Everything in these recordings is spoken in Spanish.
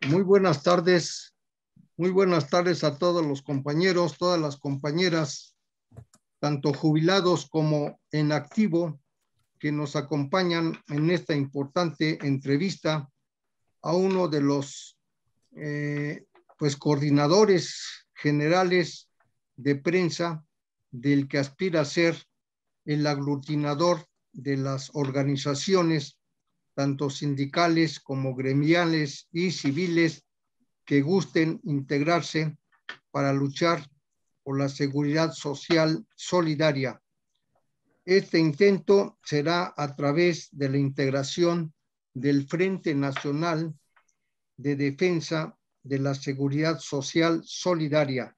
Muy buenas tardes a todos los compañeros, todas las compañeras, tanto jubilados como en activo, que nos acompañan en esta importante entrevista a uno de los coordinadores generales de prensa del que aspira a ser el aglutinador de las organizaciones, tanto sindicales como gremiales y civiles, que gusten integrarse para luchar por la seguridad social solidaria. Este intento será a través de la integración del Frente Nacional de Defensa de la Seguridad Social Solidaria.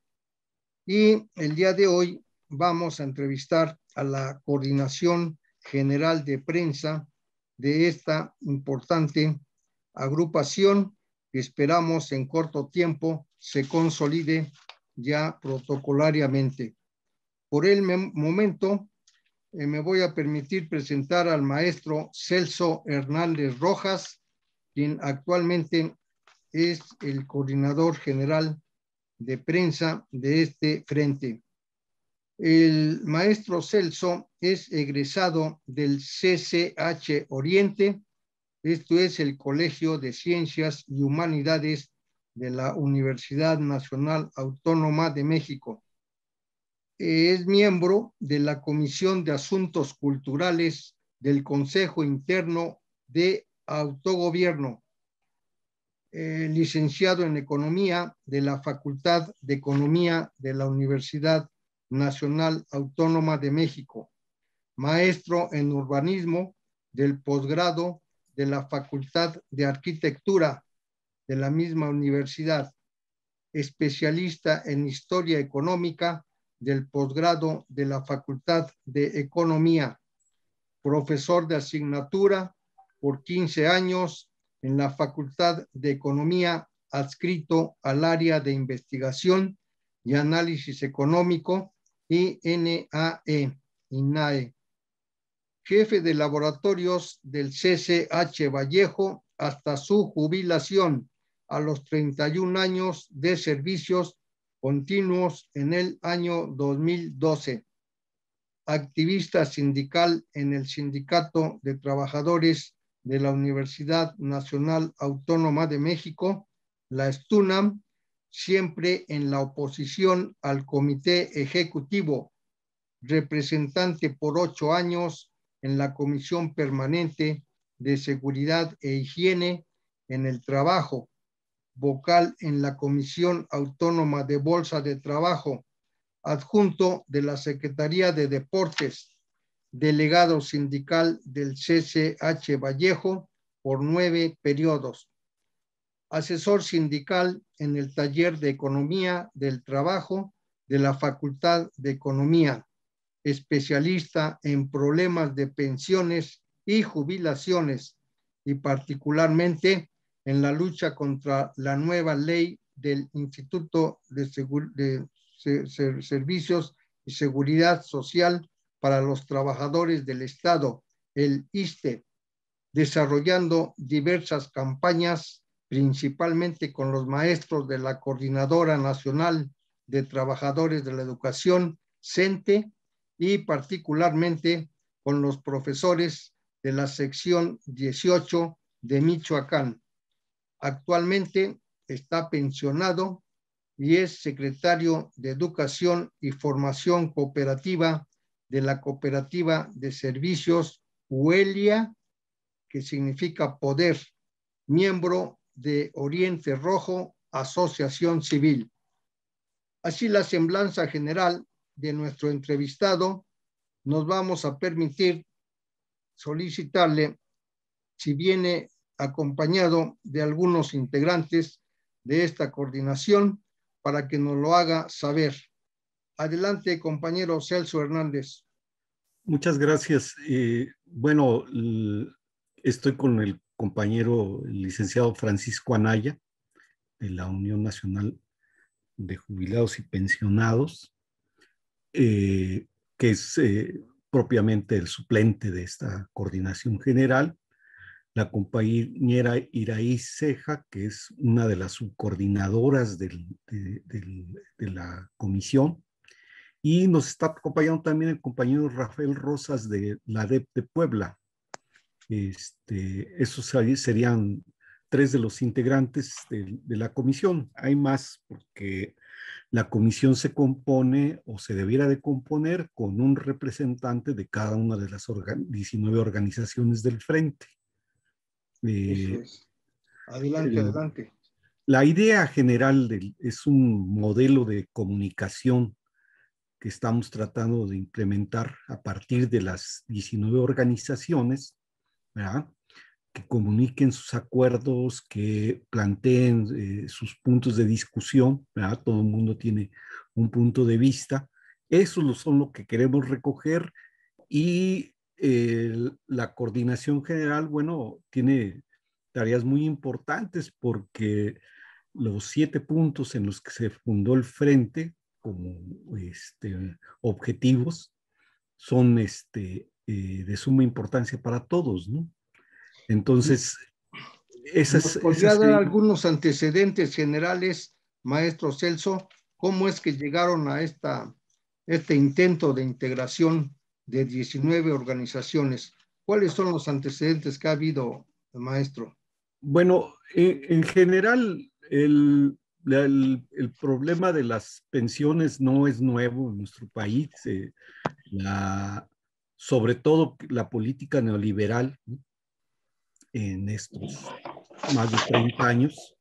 Y el día de hoy vamos a entrevistar a la Coordinación General de Prensa de esta importante agrupación, que esperamos en corto tiempo se consolide ya protocolariamente. Por el momento, me voy a permitir presentar al maestro Celso Hernández Rojas, quien actualmente es el coordinador general de prensa de este frente. El maestro Celso es egresado del CCH Oriente. Esto es el Colegio de Ciencias y Humanidades de la Universidad Nacional Autónoma de México. Es miembro de la Comisión de Asuntos Culturales del Consejo Interno de Autogobierno. Licenciado en Economía de la Facultad de Economía de la Universidad Nacional Autónoma de México. Maestro en Urbanismo del posgrado de la Facultad de Arquitectura de la misma universidad. Especialista en Historia Económica del posgrado de la Facultad de Economía. Profesor de asignatura por 15 años en la Facultad de Economía, adscrito al área de investigación y análisis económico, INAE. Jefe de laboratorios del CCH Vallejo hasta su jubilación a los 31 años de servicios continuos en el año 2012. Activista sindical en el Sindicato de Trabajadores de la Universidad Nacional Autónoma de México, la STUNAM, siempre en la oposición al Comité Ejecutivo, representante por 8 años en la Comisión Permanente de Seguridad e Higiene en el Trabajo, vocal en la Comisión Autónoma de Bolsa de Trabajo, adjunto de la Secretaría de Deportes, delegado sindical del CCH Vallejo por 9 periodos, asesor sindical en el Taller de Economía del Trabajo de la Facultad de Economía, especialista en problemas de pensiones y jubilaciones, y particularmente en la lucha contra la nueva ley del Instituto de Servicios y Seguridad Social para los Trabajadores del Estado, el ISSSTE, desarrollando diversas campañas, principalmente con los maestros de la Coordinadora Nacional de Trabajadores de la Educación, CENTE, y particularmente con los profesores de la sección 18 de Michoacán. Actualmente está pensionado y es secretario de Educación y Formación Cooperativa de la Cooperativa de Servicios Huelia, que significa poder, miembro de Oriente Rojo, Asociación Civil. Así, la semblanza general de nuestro entrevistado, nos vamos a permitir solicitarle si viene acompañado de algunos integrantes de esta coordinación, para que nos lo haga saber. Adelante, compañero Celso Hernández. Muchas gracias. Bueno, estoy con el compañero el licenciado Francisco Anaya, de la Unión Nacional de Jubilados y Pensionados, que es propiamente el suplente de esta coordinación general. la compañera Iraí Ceja, que es una de las subcoordinadoras de la comisión, y nos está acompañando también el compañero Rafael Rosas de la ADEP de Puebla. Esos serían tres de los integrantes de la comisión. Hay más porque la comisión se compone o se debiera de componer con un representante de cada una de las 19 organizaciones del frente. Eso es. Adelante, adelante. La idea general es un modelo de comunicación que estamos tratando de implementar a partir de las 19 organizaciones, ¿verdad? Que comuniquen sus acuerdos, que planteen sus puntos de discusión, ¿verdad? Todo el mundo tiene un punto de vista. Eso son lo que queremos recoger y la coordinación general, bueno, tiene tareas muy importantes porque los 7 puntos en los que se fundó el frente como objetivos son de suma importancia para todos, ¿no? Entonces, ¿Nos podría dar algunos antecedentes generales, maestro Celso? ¿Cómo es que llegaron a este intento de integración de 19 organizaciones? ¿Cuáles son los antecedentes que ha habido, maestro? Bueno, en general, el problema de las pensiones no es nuevo en nuestro país. Sobre todo la política neoliberal, ¿no? En estos más de 30 años,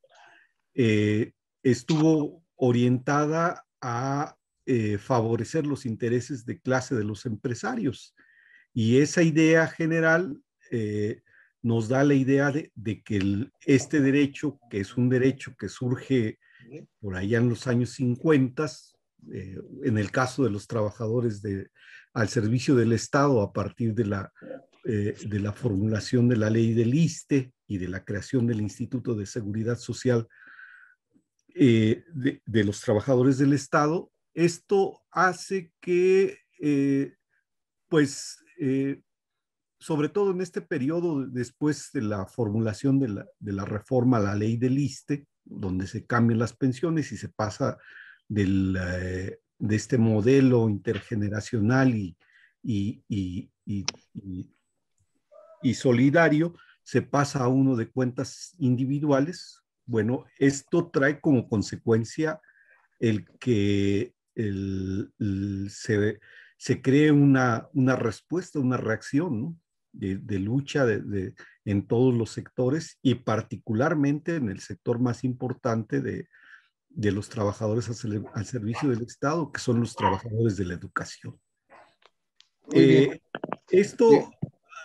estuvo orientada a favorecer los intereses de clase de los empresarios. Y esa idea general nos da la idea de que este derecho, que es un derecho que surge por allá en los años 50, en el caso de los trabajadores al servicio del Estado a partir de la formulación de la ley del ISSSTE y de la creación del Instituto de Seguridad Social de los trabajadores del Estado. Esto hace que, sobre todo en este periodo después de la formulación de la reforma a la ley del ISSSTE, donde se cambian las pensiones y se pasa de este modelo intergeneracional y solidario, se pasa a uno de cuentas individuales. Bueno, esto trae como consecuencia el que se cree una respuesta, una reacción, ¿no? de lucha en todos los sectores y particularmente en el sector más importante de los trabajadores al servicio del Estado, que son los trabajadores de la educación. Muy bien. Esto,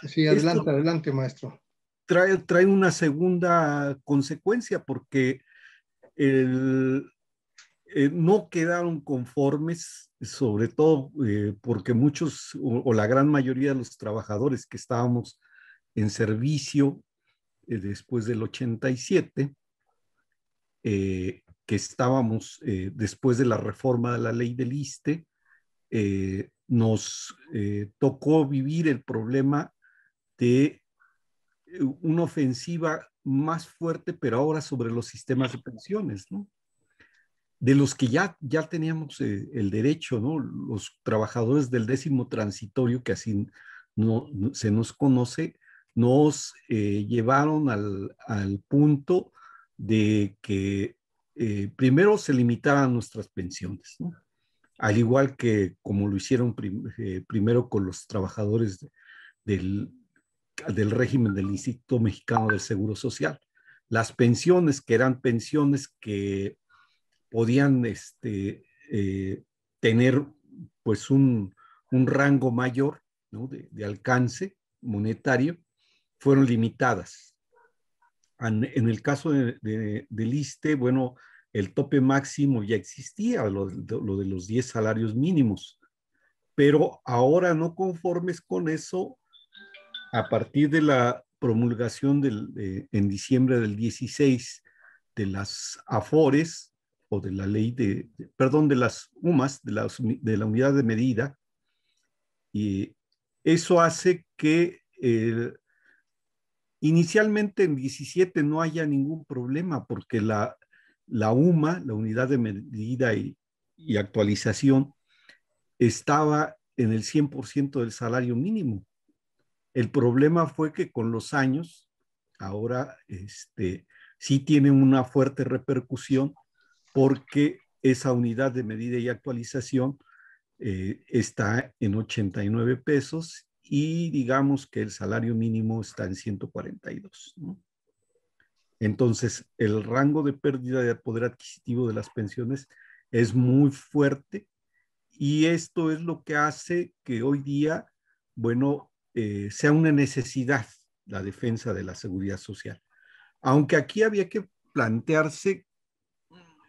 sí, adelante, adelante, maestro. Trae una segunda consecuencia porque no quedaron conformes, sobre todo porque muchos o la gran mayoría de los trabajadores que estábamos en servicio después del 87, que estábamos después de la reforma de la ley del ISSSTE, nos tocó vivir el problema de una ofensiva más fuerte, pero ahora sobre los sistemas de pensiones, ¿no? De los que ya teníamos el derecho, ¿no? Los trabajadores del 10º transitorio, que así se nos conoce, nos llevaron al punto de que primero se limitaran nuestras pensiones, ¿no? Al igual que como lo hicieron primero con los trabajadores del, del régimen del Instituto Mexicano del Seguro Social. Las pensiones, que eran pensiones que podían tener pues un rango mayor, ¿no? de alcance monetario, fueron limitadas. En el caso del ISSSTE, bueno, el tope máximo ya existía, lo de los 10 salarios mínimos, pero ahora no conformes con eso, a partir de la promulgación en diciembre del 16 de las AFORES, o de la ley perdón, de las UMAS, de la unidad de medida, y eso hace que inicialmente en 17 no haya ningún problema porque la UMA, la unidad de medida y actualización, estaba en el 100% del salario mínimo. El problema fue que con los años, ahora sí tiene una fuerte repercusión porque esa unidad de medida y actualización está en 89 pesos y digamos que el salario mínimo está en 142, ¿no? Entonces, el rango de pérdida de poder adquisitivo de las pensiones es muy fuerte y esto es lo que hace que hoy día, bueno, sea una necesidad la defensa de la seguridad social. Aunque aquí había que plantearse,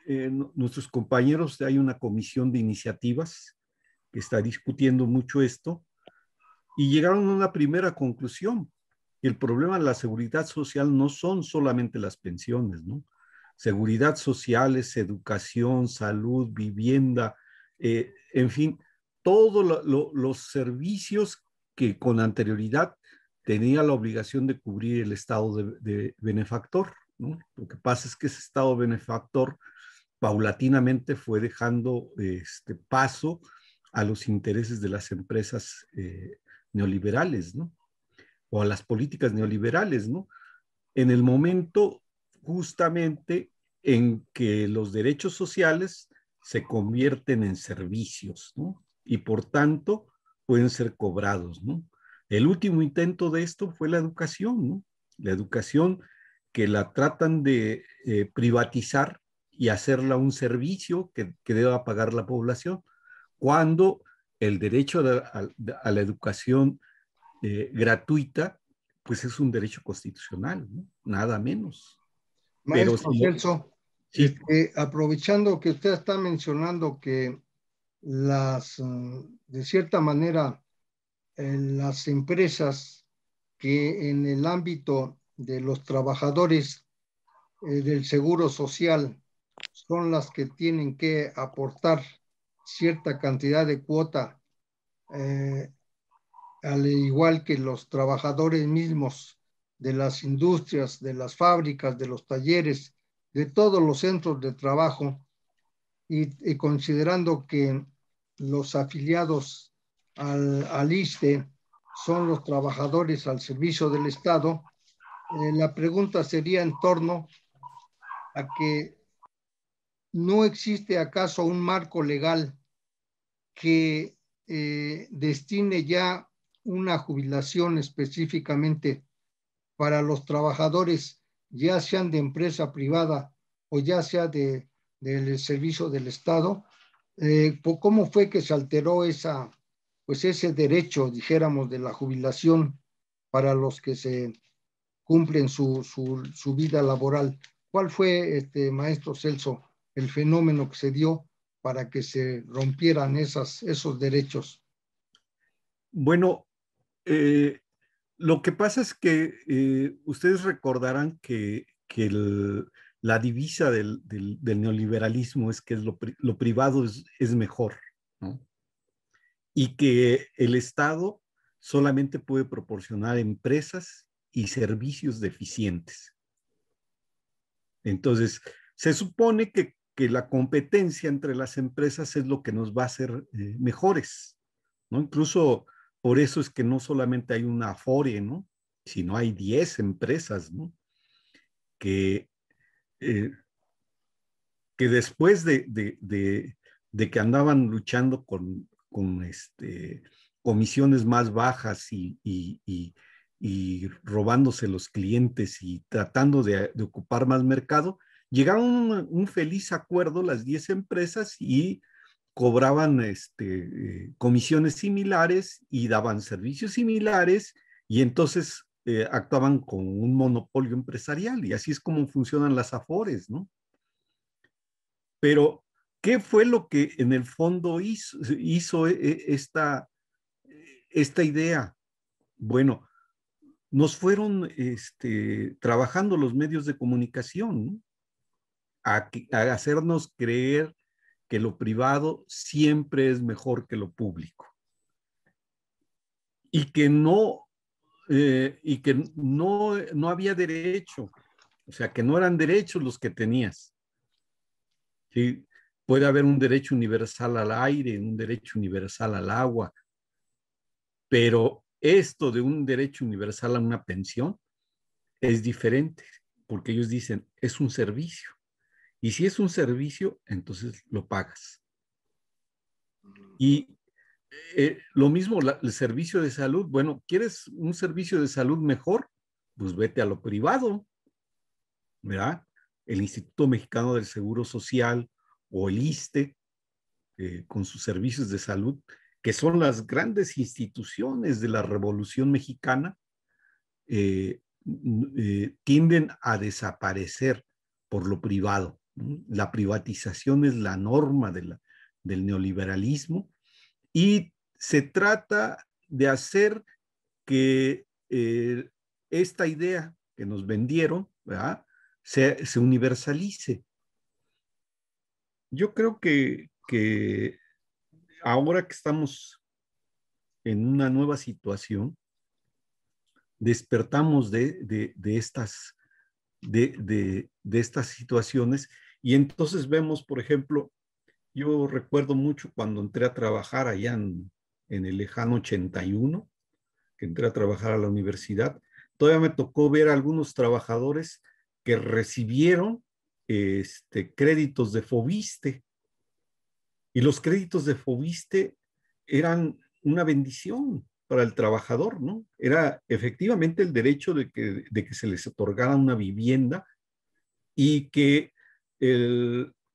nuestros compañeros, hay una comisión de iniciativas que está discutiendo mucho esto y llegaron a una primera conclusión. El problema de la seguridad social no son solamente las pensiones, ¿no? Seguridad social es educación, salud, vivienda, en fin, todos los servicios que con anterioridad tenía la obligación de cubrir el Estado de benefactor, ¿no? Lo que pasa es que ese Estado benefactor paulatinamente fue dejando paso a los intereses de las empresas neoliberales, ¿no? O a las políticas neoliberales, ¿no? En el momento justamente en que los derechos sociales se convierten en servicios, ¿no? Y por tanto pueden ser cobrados, ¿no? El último intento de esto fue la educación, ¿no? La educación que la tratan de privatizar y hacerla un servicio que deba pagar la población, cuando el derecho a la educación gratuita, pues es un derecho constitucional, ¿no? Nada menos. Pero Maestro Celso, sí, aprovechando que usted está mencionando que de cierta manera, las empresas que en el ámbito de los trabajadores del seguro social son las que tienen que aportar cierta cantidad de cuota, eh, al igual que los trabajadores mismos de las industrias, de las fábricas, de los talleres, de todos los centros de trabajo, y considerando que los afiliados al ISSSTE son los trabajadores al servicio del Estado, la pregunta sería en torno a que no existe acaso un marco legal que destine ya una jubilación específicamente para los trabajadores, ya sean de empresa privada o ya sea del servicio del Estado. ¿Cómo fue que se alteró pues ese derecho, dijéramos, de la jubilación para los que se cumplen su vida laboral? ¿Cuál fue, maestro Celso, el fenómeno que se dio para que se rompieran esos derechos? bueno, lo que pasa es que ustedes recordarán que la divisa del neoliberalismo es que lo privado es mejor, ¿no? Y que el Estado solamente puede proporcionar empresas y servicios deficientes. Entonces, se supone que la competencia entre las empresas es lo que nos va a hacer mejores, ¿no? Incluso por eso es que no solamente hay una Afore, ¿no? Sino hay 10 empresas, ¿no? Que, eh, que después de que andaban luchando con comisiones más bajas y robándose los clientes y tratando de ocupar más mercado, llegaron a un feliz acuerdo las 10 empresas y cobraban comisiones similares y daban servicios similares y entonces actuaban con un monopolio empresarial y así es como funcionan las Afores, ¿no? Pero, ¿qué fue lo que en el fondo hizo esta idea? Bueno, nos fueron trabajando los medios de comunicación, ¿no? A hacernos creer que lo privado siempre es mejor que lo público y que no y que no había derecho, o sea, que no eran derechos los que tenías. ¿Sí? Puede haber un derecho universal al aire, un derecho universal al agua, pero esto de un derecho universal a una pensión es diferente, porque ellos dicen, es un servicio. Y si es un servicio, entonces lo pagas. Y lo mismo, el servicio de salud. Bueno, ¿quieres un servicio de salud mejor? Pues vete a lo privado, ¿verdad? El Instituto Mexicano del Seguro Social o el ISSSTE, con sus servicios de salud, que son las grandes instituciones de la Revolución Mexicana, tienden a desaparecer por lo privado, ¿no? La privatización es la norma del neoliberalismo y se trata de hacer que esta idea que nos vendieron, ¿verdad?, se universalice. Yo creo que ahora que estamos en una nueva situación, despertamos de estas situaciones y entonces vemos, por ejemplo, yo recuerdo mucho cuando entré a trabajar allá en el lejano 81, que entré a trabajar a la universidad, todavía me tocó ver a algunos trabajadores que recibieron créditos de Fobiste, y los créditos de Fobiste eran una bendición para el trabajador, ¿no? Era efectivamente el derecho de que se les otorgara una vivienda y que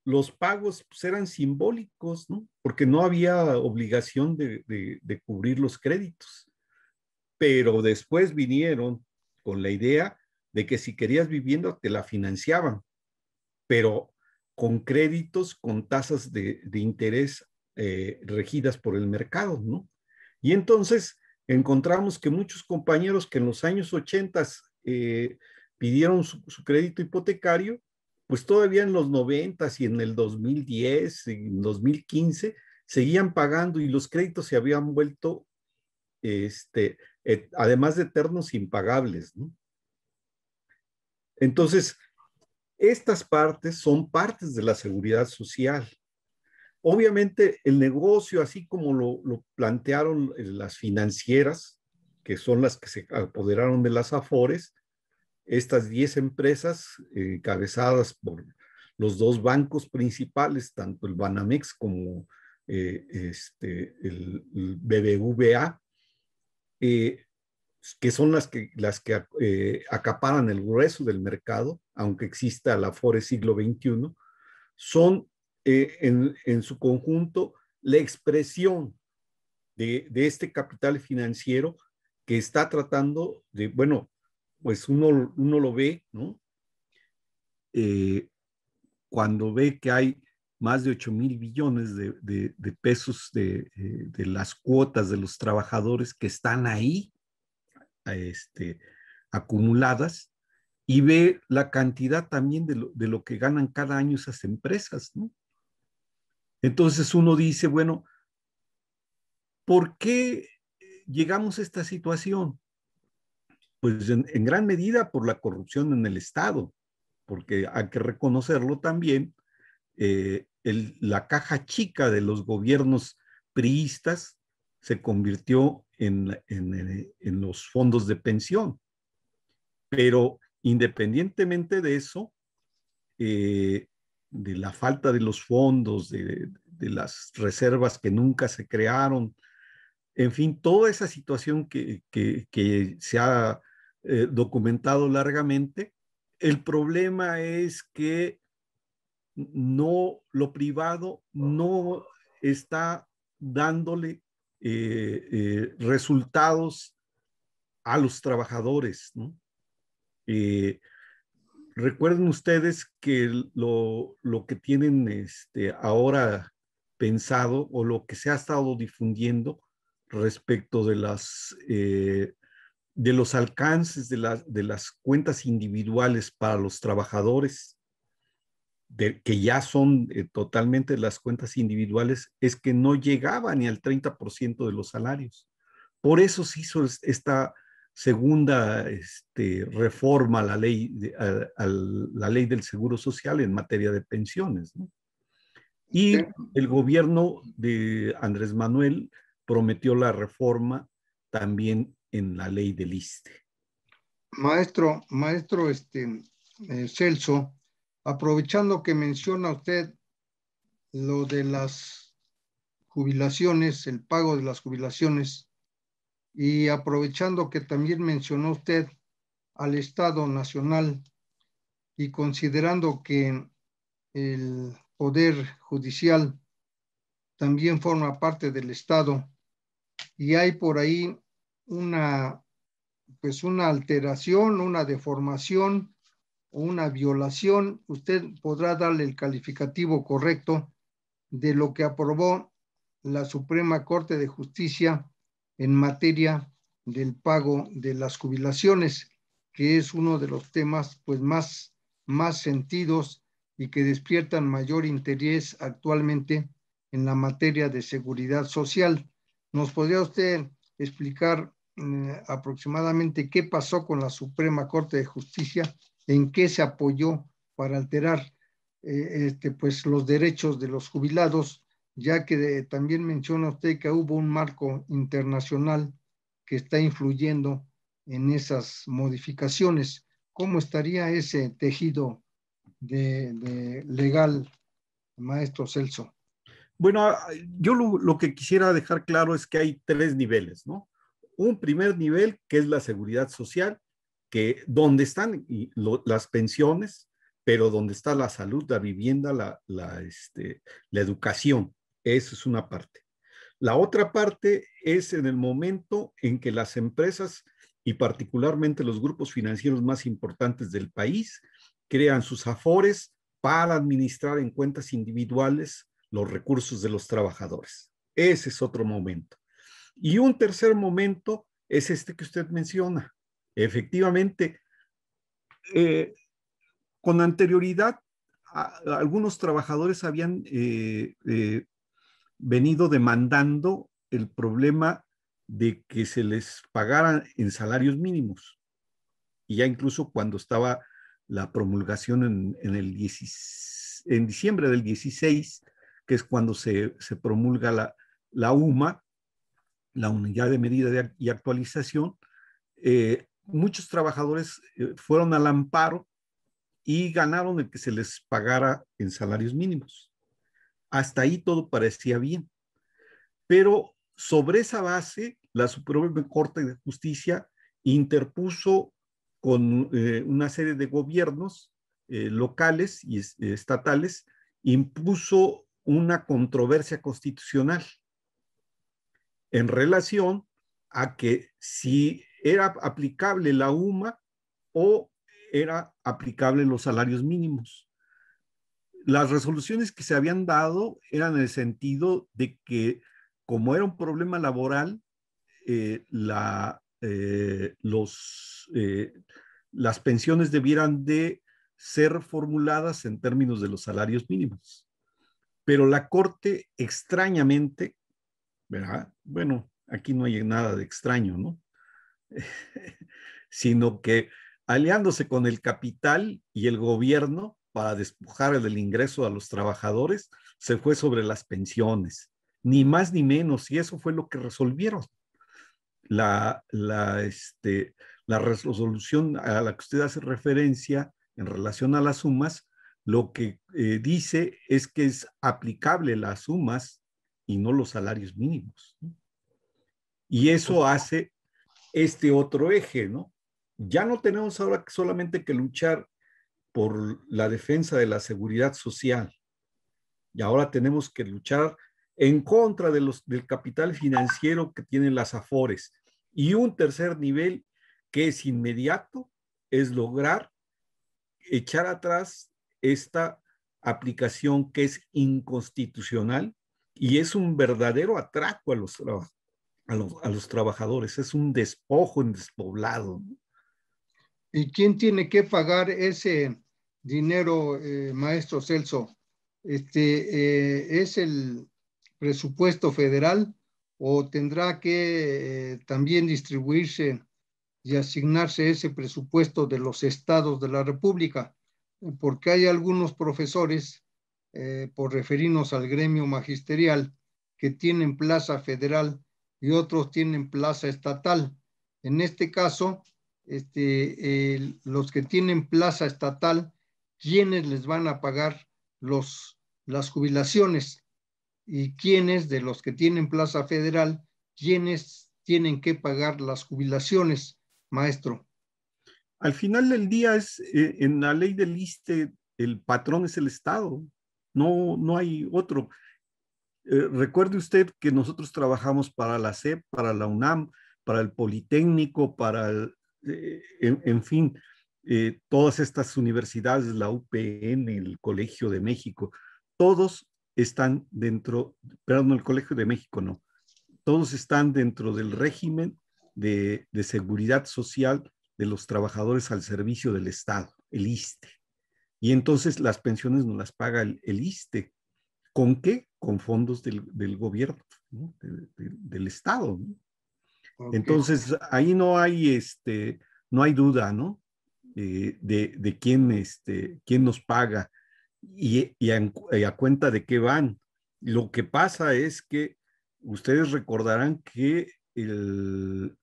los pagos pues, eran simbólicos, ¿no? Porque no había obligación de cubrir los créditos. Pero después vinieron con la idea de que si querías vivienda te la financiaban, pero con créditos con tasas de interés regidas por el mercado, ¿no? Y entonces encontramos que muchos compañeros que en los años 80 pidieron su crédito hipotecario, pues todavía en los 90 y en el 2010, en 2015, seguían pagando y los créditos se habían vuelto, además de eternos, impagables, ¿no? Entonces, estas partes son partes de la seguridad social. Obviamente, el negocio, así como lo plantearon las financieras, que son las que se apoderaron de las Afores, estas 10 empresas encabezadas por los dos bancos principales, tanto el Banamex como el BBVA, que son las que acaparan el grueso del mercado, aunque exista la Afore siglo XXI, son en su conjunto la expresión de este capital financiero que está tratando de, bueno, pues uno lo ve, ¿no? Cuando ve que hay más de 8,000 billones de pesos de las cuotas de los trabajadores que están ahí acumuladas, y ve la cantidad también de lo que ganan cada año esas empresas, ¿no? Entonces uno dice, bueno, ¿por qué llegamos a esta situación? Pues en gran medida por la corrupción en el Estado, porque hay que reconocerlo también, la caja chica de los gobiernos priistas se convirtió en los fondos de pensión. Pero independientemente de eso, de la falta de los fondos, de las reservas que nunca se crearon, en fin, toda esa situación que se ha documentado largamente, el problema es que lo privado no está dándole resultados a los trabajadores, ¿no? Recuerden ustedes que lo que tienen ahora pensado o lo que se ha estado difundiendo respecto de los alcances de las cuentas individuales para los trabajadores, que ya son totalmente las cuentas individuales, es que no llegaba ni al 30% de los salarios. Por eso se hizo segunda reforma a la ley, a la ley del Seguro Social en materia de pensiones, ¿no? Y el gobierno de Andrés Manuel prometió la reforma también en la ley del ISSSTE. Maestro Celso, aprovechando que menciona usted lo de las jubilaciones, el pago de las jubilaciones, y aprovechando que también mencionó usted al Estado Nacional y considerando que el Poder Judicial también forma parte del Estado y hay por ahí una alteración, una deformación o una violación, usted podrá darle el calificativo correcto de lo que aprobó la Suprema Corte de Justicia en materia del pago de las jubilaciones, que es uno de los temas pues más sentidos y que despiertan mayor interés actualmente en la materia de seguridad social. ¿Nos podría usted explicar aproximadamente qué pasó con la Suprema Corte de Justicia, en qué se apoyó para alterar pues los derechos de los jubilados, ya que también menciona usted que hubo un marco internacional que está influyendo en esas modificaciones? ¿Cómo estaría ese tejido de legal, maestro Celso? Bueno, yo lo que quisiera dejar claro es que hay tres niveles, ¿no? Un primer nivel, que es la seguridad social, que donde están las pensiones, pero donde está la salud, la vivienda, la educación. Esa es una parte. La otra parte es en el momento en que las empresas y particularmente los grupos financieros más importantes del país crean sus afores para administrar en cuentas individuales los recursos de los trabajadores. Ese es otro momento. Y un tercer momento es este que usted menciona. Efectivamente, con anterioridad, algunos trabajadores habían venido demandando el problema de que se les pagaran en salarios mínimos. Y ya incluso cuando estaba la promulgación en diciembre del 16, que es cuando se promulga la UMA, la Unidad de Medida y Actualización, muchos trabajadores fueron al amparo y ganaron el que se les pagara en salarios mínimos. Hasta ahí todo parecía bien. Pero sobre esa base, la Suprema Corte de Justicia interpuso con una serie de gobiernos locales y estatales, impuso una controversia constitucional en relación a que si era aplicable la UMA o era aplicable los salarios mínimos. Las resoluciones que se habían dado eran en el sentido de que, como era un problema laboral, las pensiones debieran de ser formuladas en términos de los salarios mínimos. Pero la Corte, extrañamente, ¿verdad? Bueno, aquí no hay nada de extraño, ¿no? Sino que aliándose con el capital y el gobierno para despojar del ingreso a los trabajadores, se fue sobre las pensiones, ni más ni menos, y eso fue lo que resolvieron. La resolución a la que usted hace referencia en relación a las sumas, lo que dice es que es aplicable las sumas y no los salarios mínimos, ¿no? Y eso hace este otro eje, ¿no? Ya no tenemos ahora solamente que luchar por la defensa de la seguridad social, y ahora tenemos que luchar en contra del capital financiero que tienen las afores. Y un tercer nivel que es inmediato es lograr echar atrás esta aplicación que es inconstitucional y es un verdadero atraco a los trabajadores, es un despojo en despoblado, ¿no? ¿Y quién tiene que pagar ese dinero, maestro Celso? ¿Es el presupuesto federal o tendrá que también distribuirse y asignarse ese presupuesto de los estados de la República, porque hay algunos profesores, por referirnos al gremio magisterial, que tienen plaza federal y otros tienen plaza estatal. En este caso, los que tienen plaza estatal, ¿quiénes les van a pagar las jubilaciones? ¿Y quiénes de los que tienen plaza federal, quiénes tienen que pagar las jubilaciones, maestro? Al final del día es, en la ley del ISSSTE, el patrón es el Estado, no hay otro. Recuerde usted que nosotros trabajamos para la SEP, para la UNAM, para el Politécnico, para en fin, todas estas universidades, la UPN, el Colegio de México, todos están dentro, perdón, el Colegio de México no, todos están dentro del régimen de seguridad social de los trabajadores al servicio del Estado, el ISSSTE. Y entonces las pensiones no las paga el ISSSTE. ¿Con qué? Con fondos del gobierno, ¿no? Del Estado, ¿no? Okay. Entonces, ahí no hay duda, ¿no? De quién, quién nos paga y a cuenta de qué van. Lo que pasa es que ustedes recordarán que el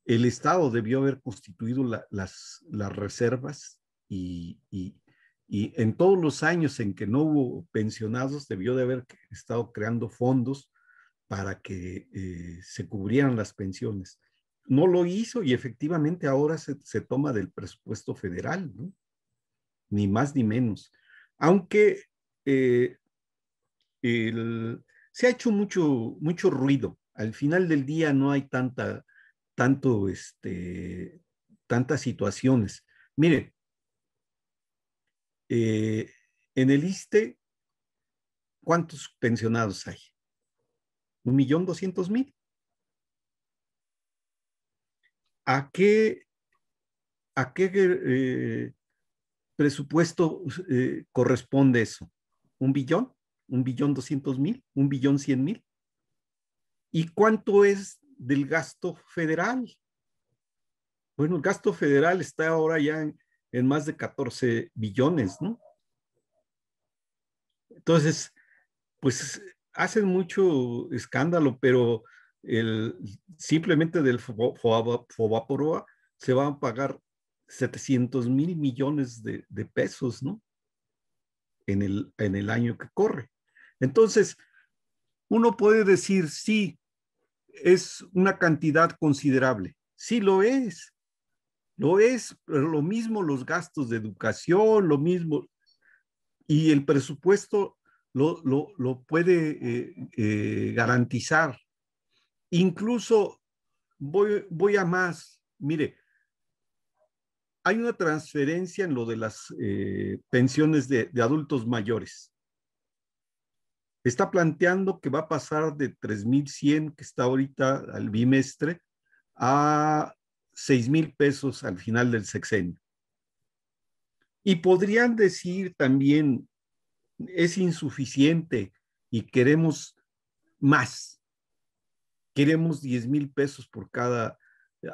Estado debió haber constituido las reservas y en todos los años en que no hubo pensionados debió de haber estado creando fondos para que se cubrieran las pensiones. No lo hizo y efectivamente ahora se toma del presupuesto federal, ¿no? Ni más ni menos. Aunque eh, se ha hecho mucho ruido. Al final del día no hay tanto, tantas situaciones. Mire, en el ISSSTE, ¿cuántos pensionados hay? 1.200.000. ¿A qué presupuesto corresponde eso? ¿1 billón? ¿1.200.000? ¿1.100.000? ¿Y cuánto es del gasto federal? Bueno, el gasto federal está ahora ya en más de 14 billones, ¿no? Entonces, pues hacen mucho escándalo, pero simplemente del Fobaproa se van a pagar 700.000 millones de pesos, ¿no? En el año que corre. Entonces, uno puede decir, sí, es una cantidad considerable. Sí lo es, pero lo mismo los gastos de educación, lo mismo, y el presupuesto lo puede garantizar. Incluso voy a más. Mire, hay una transferencia en lo de las pensiones de adultos mayores. Está planteando que va a pasar de 3.100 que está ahorita al bimestre a 6,000 pesos al final del sexenio. Y podrían decir también, es insuficiente y queremos más. Queremos 10,000 pesos por cada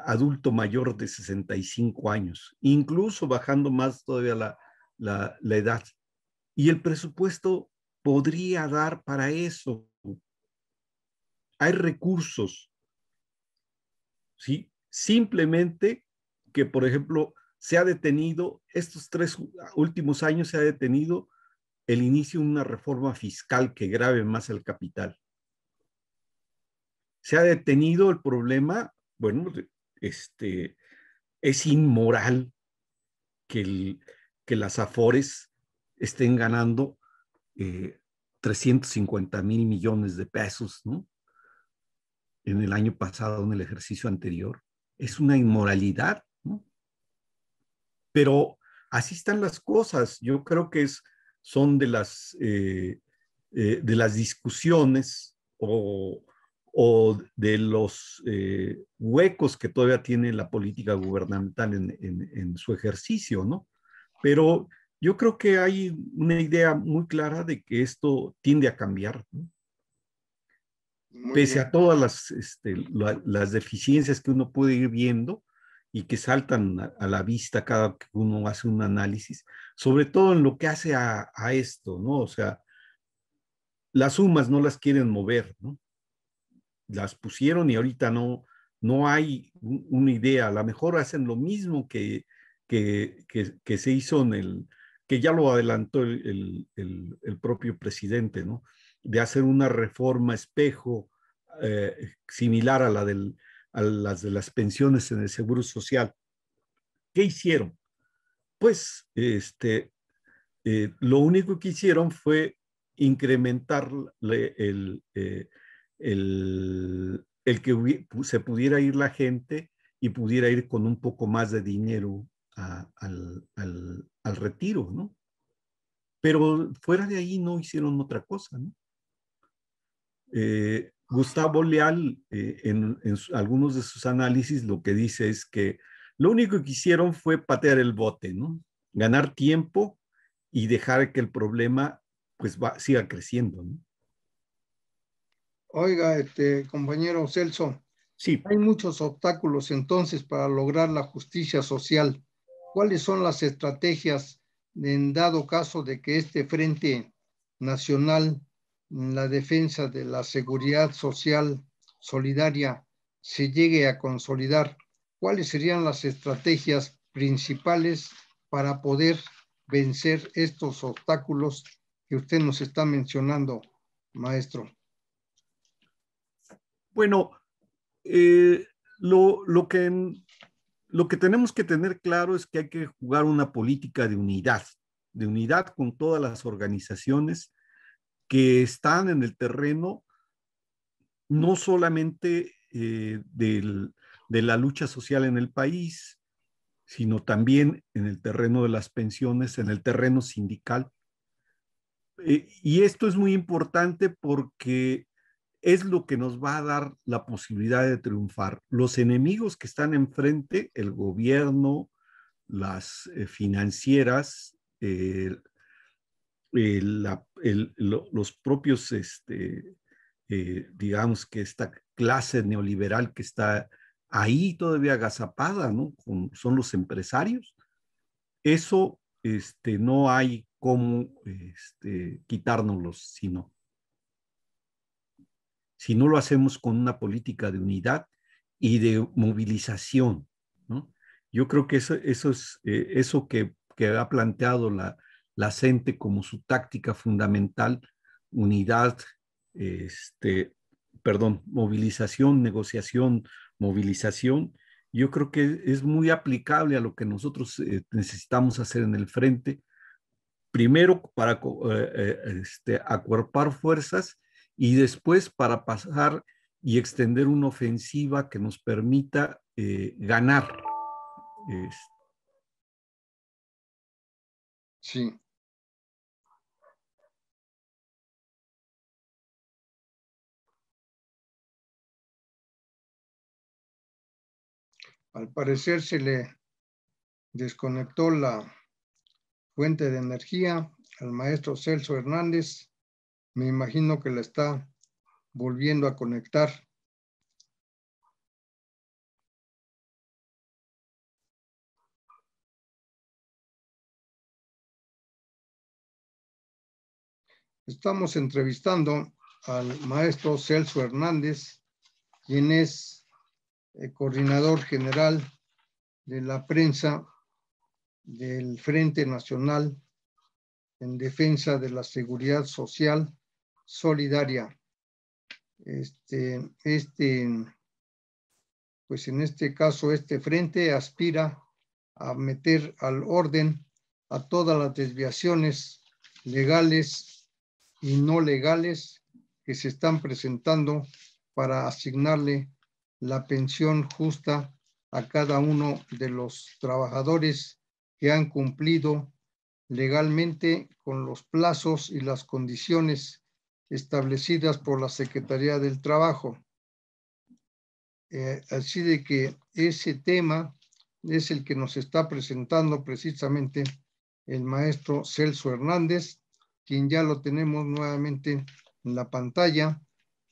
adulto mayor de 65 años, incluso bajando más todavía la edad. Y el presupuesto podría dar para eso. Hay recursos, ¿sí? Simplemente que, por ejemplo, se ha detenido, estos 3 últimos años se ha detenido el inicio de una reforma fiscal que grave más el capital. Se ha detenido el problema, bueno, es inmoral que las AFORES estén ganando 350,000 millones de pesos, ¿no? En el año pasado, en el ejercicio anterior. Es una inmoralidad, ¿no? Pero así están las cosas. Yo creo que son de las discusiones o de los huecos que todavía tiene la política gubernamental en su ejercicio, ¿no? Pero yo creo que hay una idea muy clara de que esto tiende a cambiar, ¿no? Pese a todas las deficiencias que uno puede ir viendo, y que saltan a la vista cada que uno hace un análisis, sobre todo en lo que hace a esto, ¿no? O sea, las sumas no las quieren mover, ¿no? Las pusieron y ahorita no hay una idea. A lo mejor hacen lo mismo que se hizo que ya lo adelantó el propio presidente, ¿no? De hacer una reforma espejo similar a a las de las pensiones en el Seguro Social. ¿Qué hicieron? Pues lo único que hicieron fue incrementar el que se pudiera ir la gente y pudiera ir con un poco más de dinero al retiro, ¿no? Pero fuera de ahí no hicieron otra cosa, ¿no? Gustavo Leal, algunos de sus análisis, lo que dice es que lo único que hicieron fue patear el bote, ¿no? Ganar tiempo y dejar que el problema pues siga creciendo, ¿no? Oiga, compañero Celso, Sí. hay muchos obstáculos entonces para lograr la justicia social. ¿Cuáles son las estrategias en dado caso de que este Frente Nacional en la defensa de la seguridad social solidaria se llegue a consolidar? ¿Cuáles serían las estrategias principales para poder vencer estos obstáculos que usted nos está mencionando, maestro? Bueno, eh, lo que tenemos que tener claro es que hay que jugar una política de unidad con todas las organizaciones que están en el terreno, no solamente de la lucha social en el país, sino también en el terreno de las pensiones, en el terreno sindical. Y esto es muy importante porque es lo que nos va a dar la posibilidad de triunfar. Los enemigos que están enfrente, el gobierno, las financieras, los propios, digamos que esta clase neoliberal que está ahí todavía agazapada, ¿no? Son los empresarios. Eso no hay cómo quitárnoslos, si no lo hacemos con una política de unidad y de movilización, ¿no? Yo creo que eso es eso que ha planteado la CENTE como su táctica fundamental, unidad, movilización, negociación, movilización. Yo creo que es muy aplicable a lo que nosotros necesitamos hacer en el frente, primero para acuerpar fuerzas y después para pasar y extender una ofensiva que nos permita ganar. Sí. Al parecer se le desconectó la fuente de energía al maestro Celso Hernández. Me imagino que la está volviendo a conectar. Estamos entrevistando al maestro Celso Hernández, quien es coordinador general de la prensa del Frente Nacional en Defensa de la Seguridad Social Solidaria. Pues en este caso, este frente aspira a meter al orden a todas las desviaciones legales y no legales que se están presentando para asignarle la pensión justa a cada uno de los trabajadores que han cumplido legalmente con los plazos y las condiciones establecidas por la Secretaría del Trabajo. Así de que ese tema es el que nos está presentando precisamente el maestro Celso Hernández, quien ya lo tenemos nuevamente en la pantalla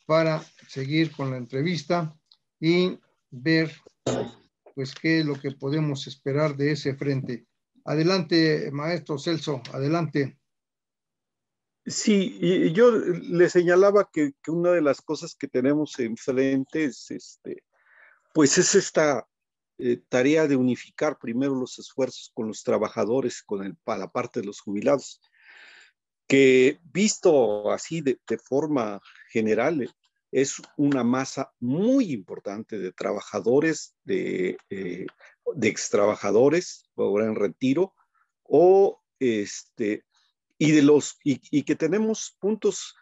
para seguir con la entrevista y ver pues qué es lo que podemos esperar de ese frente. Adelante, maestro Celso, adelante. Sí, y yo le señalaba que una de las cosas que tenemos enfrente es, pues es esta tarea de unificar primero los esfuerzos con los trabajadores, para la parte de los jubilados, que visto así de forma general, es una masa muy importante de trabajadores, de extrabajadores, ahora en retiro, o y que tenemos puntos,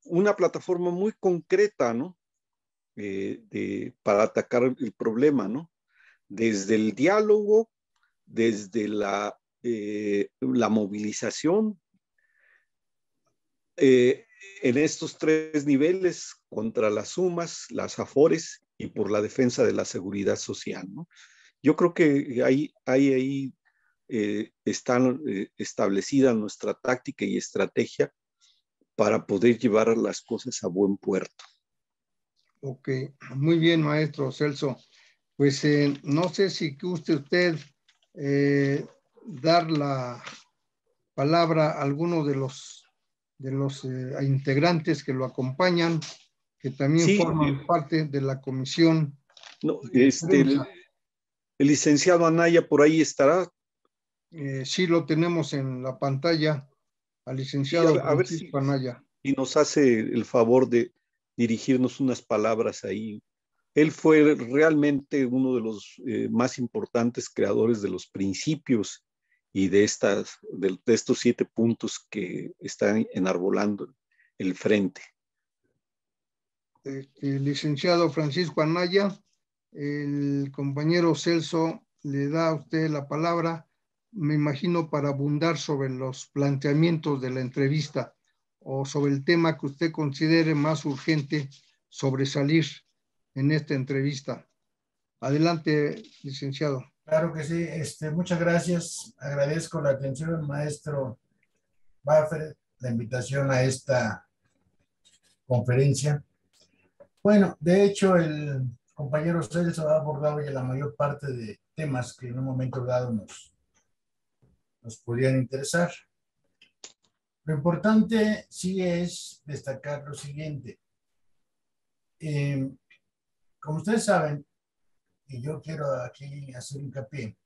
una plataforma muy concreta, ¿no? Para atacar el problema, ¿no? Desde el diálogo, desde la movilización, en estos tres niveles contra las sumas, las afores y por la defensa de la seguridad social, ¿no? Yo creo que ahí están establecida nuestra táctica y estrategia para poder llevar las cosas a buen puerto. Ok, muy bien, maestro Celso. Pues no sé si guste usted dar la palabra a alguno de los integrantes que lo acompañan, que también Sí, forman parte de la comisión no, de prensa. el licenciado Anaya por ahí estará. Sí lo tenemos en la pantalla, al Sí, licenciado a ver si, Francisco Anaya. si nos hace el favor de dirigirnos unas palabras ahí. Él fue realmente uno de los más importantes creadores de los principios y de estos 7 puntos que están enarbolando el frente. Licenciado Francisco Anaya, el compañero Celso le da a usted la palabra, me imagino, para abundar sobre los planteamientos de la entrevista o sobre el tema que usted considere más urgente sobresalir en esta entrevista. Adelante, licenciado. Claro que sí, muchas gracias. Agradezco la atención, maestro Buffer, la invitación a esta conferencia. Bueno, de hecho, el compañero Celso ha abordado ya la mayor parte de temas que en un momento dado nos podrían interesar. Lo importante sí es destacar lo siguiente. Como ustedes saben, y yo quiero aquí hacer hincapié,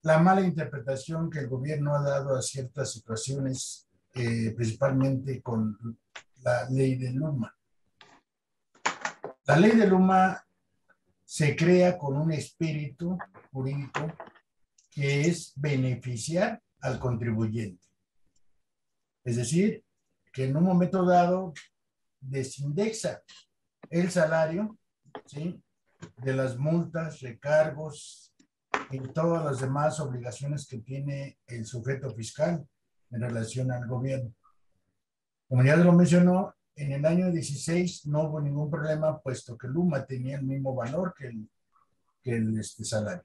la mala interpretación que el gobierno ha dado a ciertas situaciones, principalmente con la ley de Luma. La ley de Luma se crea con un espíritu jurídico que es beneficiar al contribuyente. Es decir, que en un momento dado desindexa el salario, ¿sí?, de las multas, recargos y todas las demás obligaciones que tiene el sujeto fiscal en relación al gobierno. Como ya lo mencionó, en el año 16 no hubo ningún problema, puesto que Luma tenía el mismo valor que el salario.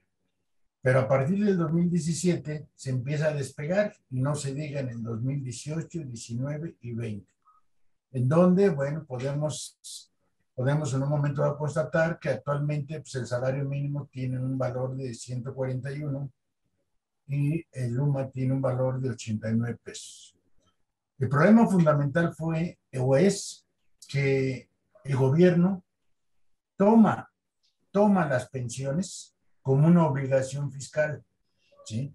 Pero a partir del 2017 se empieza a despegar, y no se diga en el 2018, 19 y 20, en donde, bueno, podemos en un momento dado constatar que actualmente pues, el salario mínimo tiene un valor de 141 y el Luma tiene un valor de 89 pesos. El problema fundamental fue o es que el gobierno toma las pensiones como una obligación fiscal, ¿sí?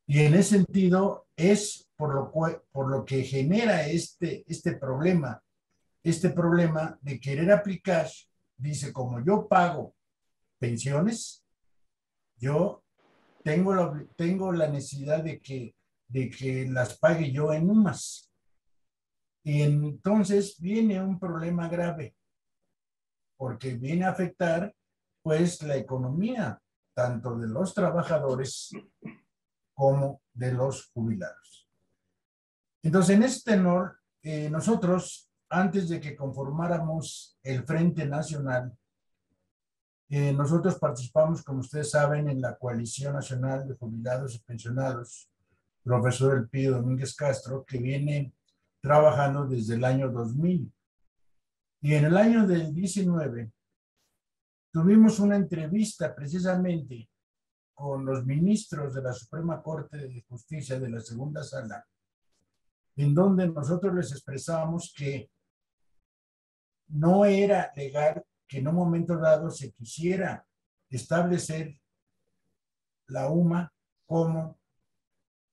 Y en ese sentido es por lo que genera este problema de querer aplicar, dice, como yo pago pensiones, yo tengo la necesidad de que las pague yo en UMAS. Y entonces viene un problema grave, porque viene a afectar pues la economía, tanto de los trabajadores como de los jubilados. Entonces, en este tenor, nosotros, antes de que conformáramos el Frente Nacional, nosotros participamos, como ustedes saben, en la Coalición Nacional de Jubilados y Pensionados, profesor Elpidio Domínguez Castro, que viene trabajando desde el año 2000. Y en el año del 19 tuvimos una entrevista precisamente con los ministros de la Suprema Corte de Justicia de la Segunda Sala, en donde nosotros les expresamos que no era legal que en un momento dado se quisiera establecer la UMA como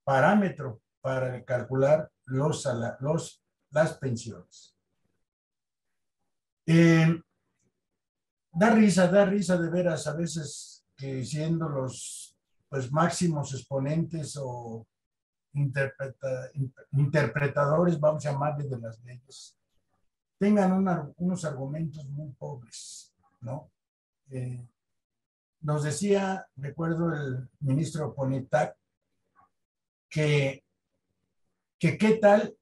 parámetro para calcular las pensiones. Da risa de veras a veces que siendo los pues, máximos exponentes o interpretadores, vamos a llamarles, de las leyes, tengan unos argumentos muy pobres, ¿no? Nos decía, recuerdo el ministro Ponitac, que qué tal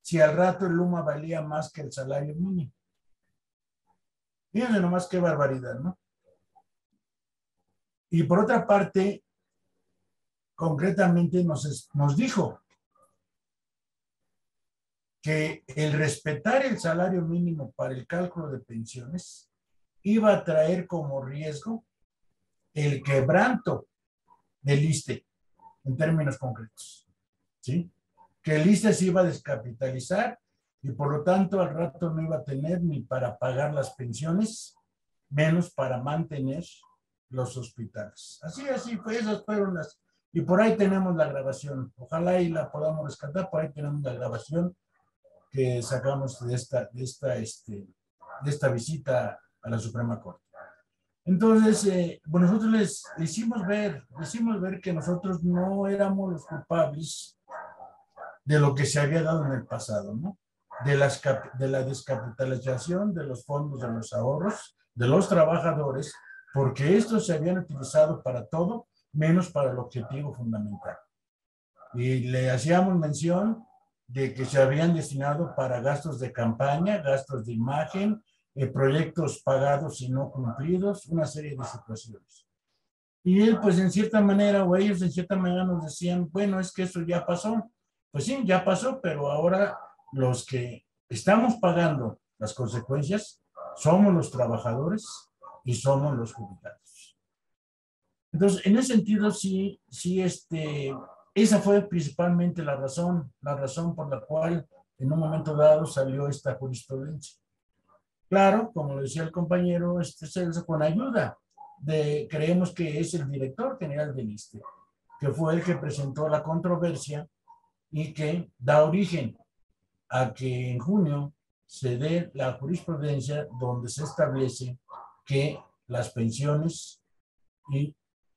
si al rato el Luma valía más que el salario mínimo. Fíjense nomás qué barbaridad, ¿no? Y por otra parte, concretamente nos dijo que el respetar el salario mínimo para el cálculo de pensiones iba a traer como riesgo el quebranto del ISSSTE en términos concretos, ¿sí? Que el ISSSTE se iba a descapitalizar y por lo tanto al rato no iba a tener ni para pagar las pensiones, menos para mantener los hospitales. Así fue, esas fueron las... Y por ahí tenemos la grabación, ojalá y la podamos rescatar, por ahí tenemos la grabación que sacamos de esta visita a la Suprema Corte. Entonces, bueno, nosotros les hicimos ver que nosotros no éramos los culpables de lo que se había dado en el pasado, ¿no? De la descapitalización de los fondos de los ahorros, de los trabajadores, porque estos se habían utilizado para todo, menos para el objetivo fundamental. Y le hacíamos mención de que se habían destinado para gastos de campaña, gastos de imagen, proyectos pagados y no cumplidos, una serie de situaciones. Y él, pues en cierta manera, o ellos en cierta manera nos decían, bueno, es que eso ya pasó. Pues sí, ya pasó, pero ahora los que estamos pagando las consecuencias somos los trabajadores y somos los jubilados. Entonces, en ese sentido, sí, esa fue principalmente la razón por la cual en un momento dado salió esta jurisprudencia. Claro, como lo decía el compañero Celso, con ayuda creemos que es el director general del ISSSTE, que fue el que presentó la controversia y que da origen a que en junio se dé la jurisprudencia donde se establece que las pensiones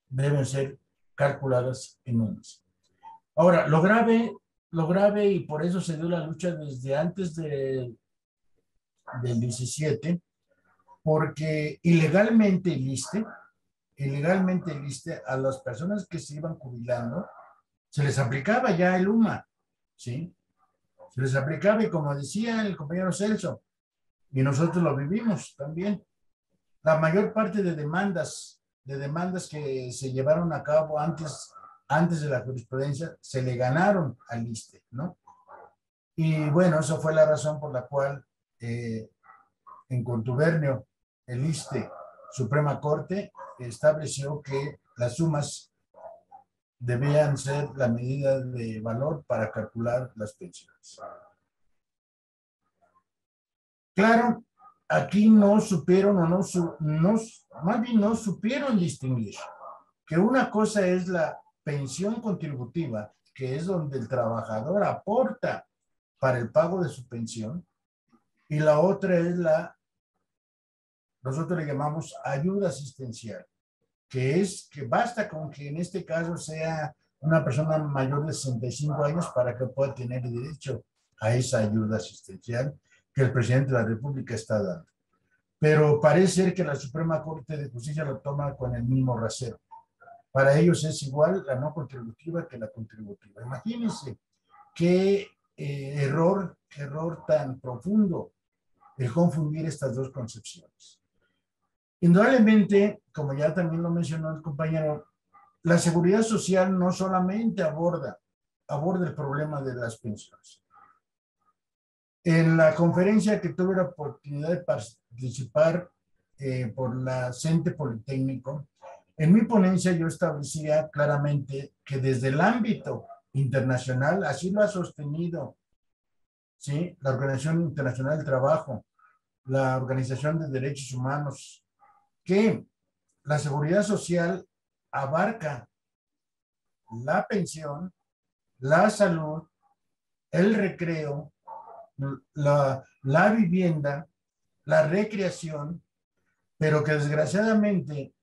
deben ser calculadas en UMAS. Ahora, lo grave, y por eso se dio la lucha desde antes del 17, porque ilegalmente el ISSSTE a las personas que se iban jubilando, se les aplicaba ya el UMA, ¿sí? Se les aplicaba y como decía el compañero Celso, y nosotros lo vivimos también, la mayor parte de demandas que se llevaron a cabo antes de la jurisprudencia, se le ganaron al ISSSTE, ¿no? Y bueno, eso fue la razón por la cual en contubernio el ISSSTE, Suprema Corte, estableció que las sumas debían ser la medida de valor para calcular las pensiones. Claro, aquí no supieron más bien no supieron distinguir que una cosa es la pensión contributiva, que es donde el trabajador aporta para el pago de su pensión, y la otra es nosotros le llamamos ayuda asistencial, que es que basta con que en este caso sea una persona mayor de 65 años para que pueda tener derecho a esa ayuda asistencial que el presidente de la República está dando. Pero parece ser que la Suprema Corte de Justicia lo toma con el mismo rasero. Para ellos es igual la no contributiva que la contributiva. Imagínense qué error tan profundo el confundir estas dos concepciones. Indudablemente, como ya también lo mencionó el compañero, la seguridad social no solamente aborda el problema de las pensiones. En la conferencia que tuve la oportunidad de participar por la CENTE Politécnico, en mi ponencia yo establecía claramente que desde el ámbito internacional, así lo ha sostenido, ¿sí?, la Organización Internacional del Trabajo, la Organización de Derechos Humanos, que la seguridad social abarca la pensión, la salud, el recreo, la vivienda, la recreación, pero que desgraciadamente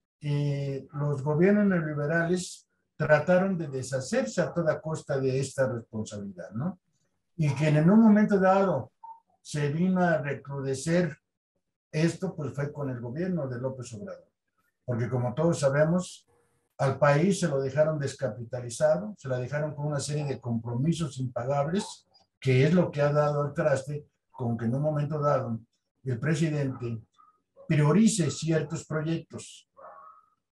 los gobiernos neoliberales trataron de deshacerse a toda costa de esta responsabilidad, ¿no? Y que en un momento dado se vino a recrudecer esto, pues fue con el gobierno de López Obrador. Porque como todos sabemos, al país se lo dejaron descapitalizado, se la dejaron con una serie de compromisos impagables, que es lo que ha dado al traste con que en un momento dado el presidente priorice ciertos proyectos.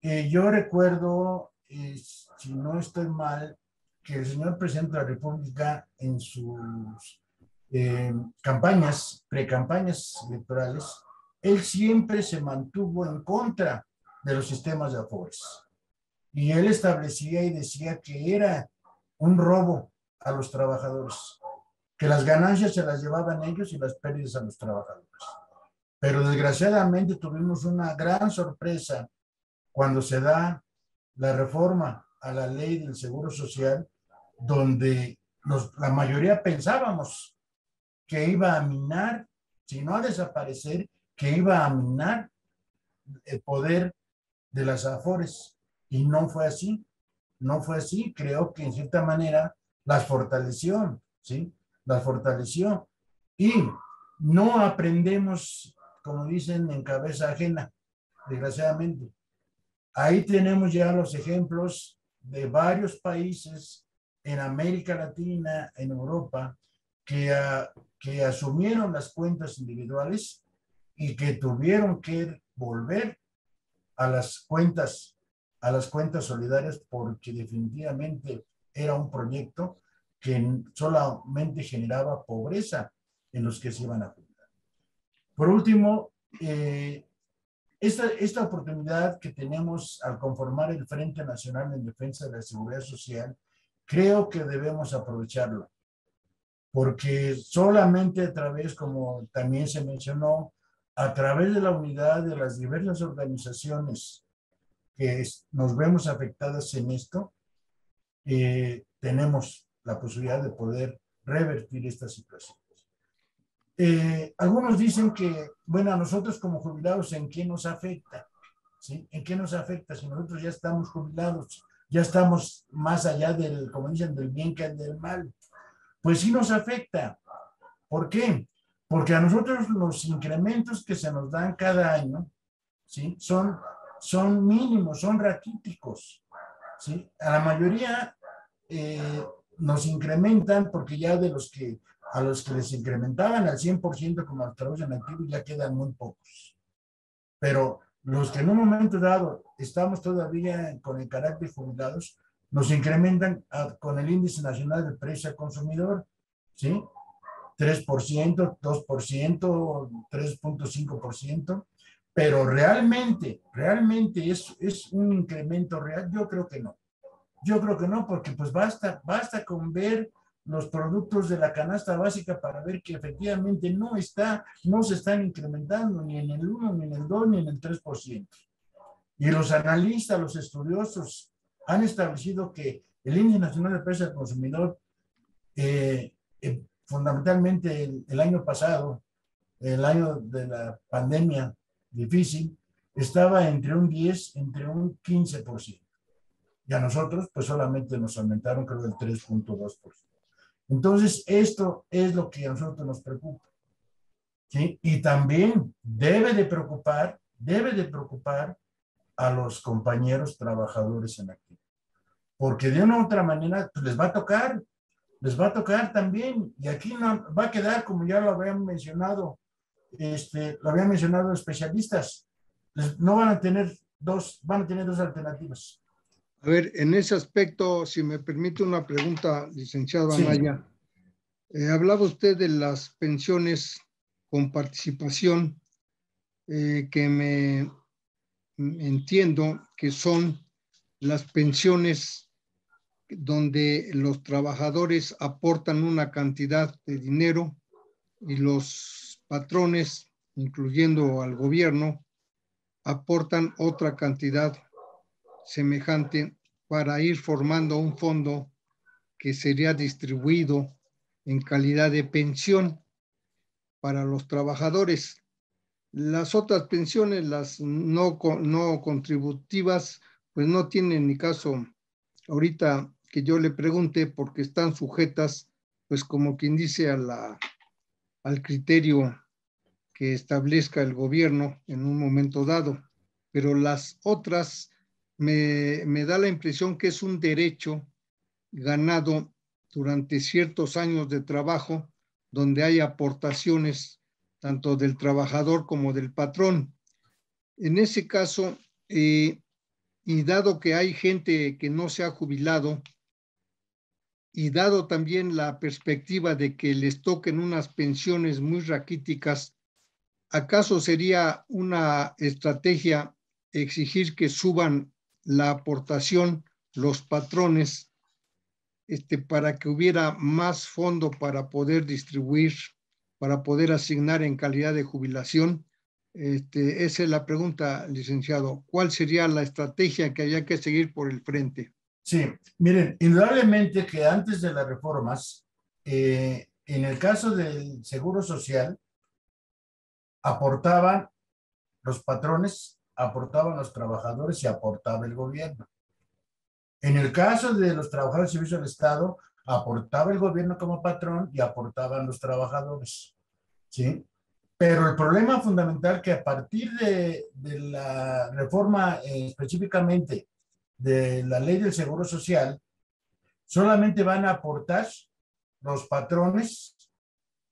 Yo recuerdo, si no estoy mal, que el señor presidente de la República en sus campañas, precampañas electorales, él siempre se mantuvo en contra de los sistemas de afores. Y él establecía y decía que era un robo a los trabajadores, que las ganancias se las llevaban ellos y las pérdidas a los trabajadores. Pero desgraciadamente tuvimos una gran sorpresa cuando se da la reforma a la ley del Seguro Social, donde la mayoría pensábamos que iba a minar, si no a desaparecer, que iba a minar el poder de las afores. Y no fue así, no fue así. Creo que en cierta manera las fortaleció, ¿sí? Las fortaleció. Y no aprendemos, como dicen, en cabeza ajena, desgraciadamente. Ahí tenemos ya los ejemplos de varios países en América Latina, en Europa, que asumieron las cuentas individuales y que tuvieron que volver a las cuentas solidarias, porque definitivamente era un proyecto que solamente generaba pobreza en los que se iban a jubilar. Por último, esta oportunidad que tenemos al conformar el Frente Nacional en Defensa de la Seguridad Social, creo que debemos aprovecharlo, porque solamente a través, como también se mencionó, a través de la unidad de las diversas organizaciones que nos vemos afectadas en esto, tenemos la posibilidad de poder revertir esta situación. Algunos dicen que, bueno, a nosotros como jubilados, ¿en qué nos afecta? ¿Sí? ¿En qué nos afecta si nosotros ya estamos jubilados? Ya estamos más allá del, como dicen, del bien que del mal. Pues sí nos afecta. ¿Por qué? Porque a nosotros los incrementos que se nos dan cada año, ¿sí?, son mínimos, son raquíticos, ¿sí? A la mayoría nos incrementan porque ya a los que les incrementaban al 100% como al trabajo en activo ya quedan muy pocos. Pero los que en un momento dado estamos todavía con el carácter jubilados, nos incrementan con el índice nacional de precio al consumidor, ¿sí? 3%, 2%, 3.5%, pero realmente es un incremento real. Yo creo que no. Yo creo que no, porque pues basta con ver los productos de la canasta básica para ver que efectivamente no se están incrementando ni en el 1, ni en el 2, ni en el 3%. Y los analistas, los estudiosos han establecido que el índice nacional de precios al consumidor, fundamentalmente el año pasado, el año de la pandemia difícil, estaba entre un 10, entre un 15%. Y a nosotros, pues solamente nos aumentaron, creo, el 3.2%. Entonces, esto es lo que a nosotros nos preocupa, ¿sí? Y también debe de preocupar a los compañeros trabajadores en activo. Porque de una u otra manera, pues les va a tocar también. Y aquí no, va a quedar, como ya lo habían mencionado, especialistas. No van a tener van a tener dos alternativas. A ver, en ese aspecto, si me permite una pregunta, licenciado Anaya. Hablaba usted de las pensiones con participación que me entiendo que son las pensiones donde los trabajadores aportan una cantidad de dinero y los patrones, incluyendo al gobierno, aportan otra cantidad semejante para ir formando un fondo que sería distribuido en calidad de pensión para los trabajadores. Las otras pensiones, las no contributivas, pues no tienen ni caso ahorita que yo le pregunte porque están sujetas, pues como quien dice, al criterio que establezca el gobierno en un momento dado. Pero las otras me da la impresión que es un derecho ganado durante ciertos años de trabajo donde hay aportaciones tanto del trabajador como del patrón. En ese caso, y dado que hay gente que no se ha jubilado, y dado también la perspectiva de que les toquen unas pensiones muy raquíticas, ¿acaso sería una estrategia exigir que suban la aportación los patrones para que hubiera más fondo para poder distribuir, para poder asignar en calidad de jubilación? Esa es la pregunta, licenciado. ¿Cuál sería la estrategia que había que seguir por el frente? Sí, miren, indudablemente que antes de las reformas, en el caso del Seguro Social, aportaban los patrones, aportaban los trabajadores y aportaba el gobierno. En el caso de los trabajadores del servicio del Estado, aportaba el gobierno como patrón y aportaban los trabajadores, ¿sí? Pero el problema fundamental que a partir de la reforma específicamente de la ley del Seguro Social, solamente van a aportar los patrones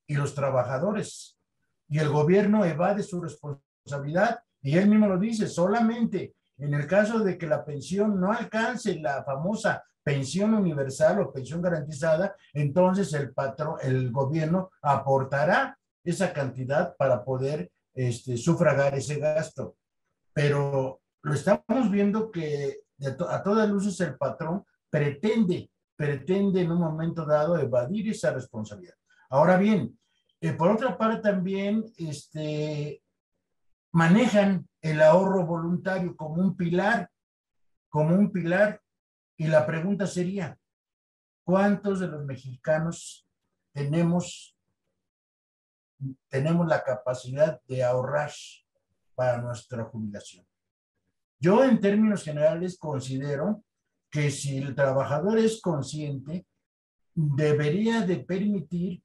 y los trabajadores. Y el gobierno evade su responsabilidad. Y él mismo lo dice, solamente en el caso de que la pensión no alcance la famosa pensión universal o pensión garantizada, entonces el gobierno aportará esa cantidad para poder sufragar ese gasto. Pero lo estamos viendo que a todas luces el patrón pretende en un momento dado evadir esa responsabilidad. Ahora bien, por otra parte también manejan el ahorro voluntario como un pilar, y la pregunta sería, ¿cuántos de los mexicanos tenemos la capacidad de ahorrar para nuestra jubilación? Yo en términos generales considero que si el trabajador es consciente, debería de permitir,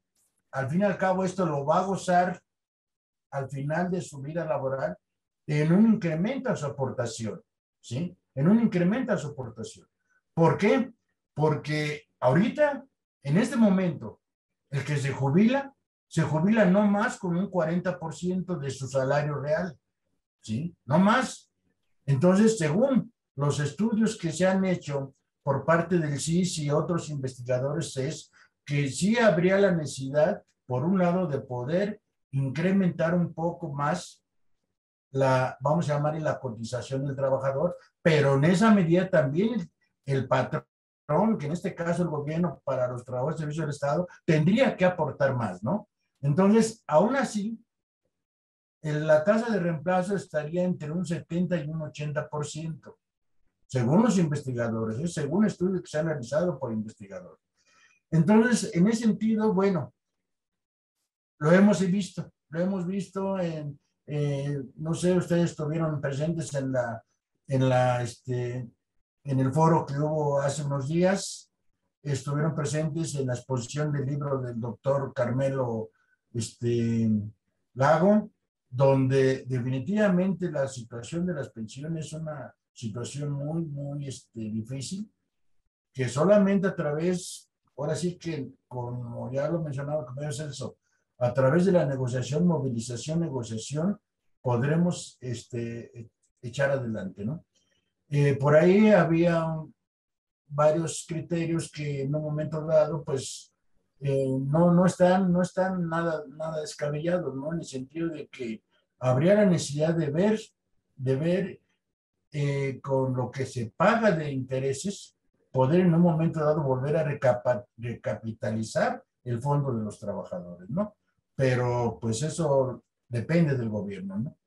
al fin y al cabo esto lo va a gozar al final de su vida laboral, en un incremento a su aportación, ¿sí? En un incremento a su aportación. ¿Por qué? Porque ahorita, en este momento, el que se jubila no más con un 40% de su salario real, ¿sí? No más. Entonces, según los estudios que se han hecho por parte del CIS y otros investigadores, es que sí habría la necesidad, por un lado, de poder incrementar un poco más vamos a llamarle la cotización del trabajador, pero en esa medida también el patrón, que en este caso el gobierno para los trabajadores de servicio del Estado, tendría que aportar más, ¿no? Entonces, aún así, la tasa de reemplazo estaría entre un 70 y un 80%, según los investigadores, según estudios que se han realizado por investigadores. Entonces, en ese sentido, bueno, lo hemos visto no sé, ustedes estuvieron presentes en el foro que hubo hace unos días, estuvieron presentes en la exposición del libro del doctor Carmelo Lago, donde definitivamente la situación de las pensiones es una situación muy, muy difícil, que solamente a través, ahora sí que, como ya lo mencionaba el compañero Celso, a través de la negociación, podremos echar adelante, ¿no? Por ahí había varios criterios que en un momento dado, pues, no están nada descabellados, ¿no? En el sentido de que habría la necesidad de ver con lo que se paga de intereses, poder en un momento dado volver a recapitalizar el fondo de los trabajadores, ¿no? Pero pues eso depende del gobierno, ¿no?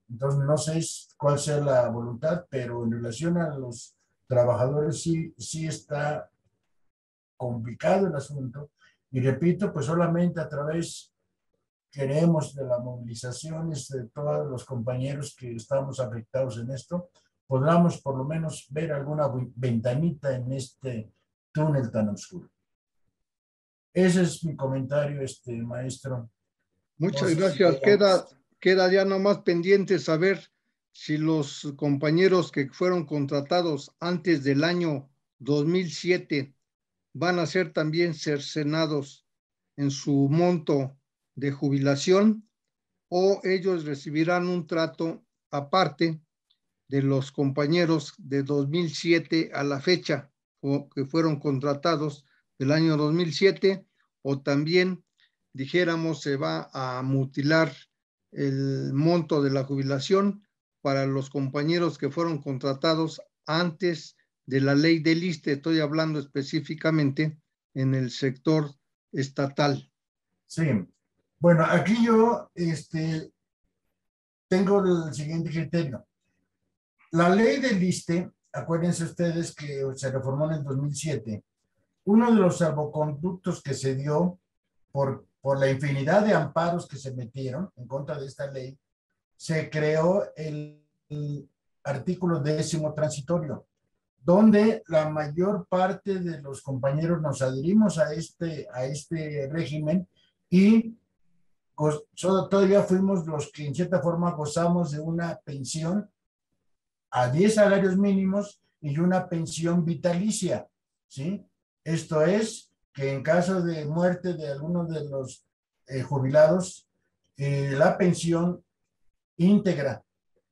Entonces no sé cuál sea la voluntad, pero en relación a los trabajadores sí está complicado el asunto. Y repito, pues solamente a través, queremos, de la movilización de todos los compañeros que estamos afectados en esto, podamos por lo menos ver alguna ventanita en este túnel tan oscuro. Ese es mi comentario, maestro. Muchas No sé gracias. si Queda ya nomás pendiente saber si los compañeros que fueron contratados antes del año 2007 van a ser también cercenados en su monto de jubilación, o ellos recibirán un trato aparte de los compañeros de 2007 a la fecha, o que fueron contratados del año 2007, o también, dijéramos, se va a mutilar el monto de la jubilación para los compañeros que fueron contratados antes de la ley del ISSSTE. Estoy hablando específicamente en el sector estatal. Sí. Bueno, aquí yo tengo el siguiente criterio. La ley del ISSSTE, acuérdense ustedes que se reformó en el 2007. Uno de los salvoconductos que se dio por la infinidad de amparos que se metieron en contra de esta ley, se creó el artículo 10º transitorio, donde la mayor parte de los compañeros nos adherimos a este régimen y todavía fuimos los que en cierta forma gozamos de una pensión a 10 salarios mínimos y una pensión vitalicia, ¿sí? Esto es que en caso de muerte de alguno de los jubilados, la pensión íntegra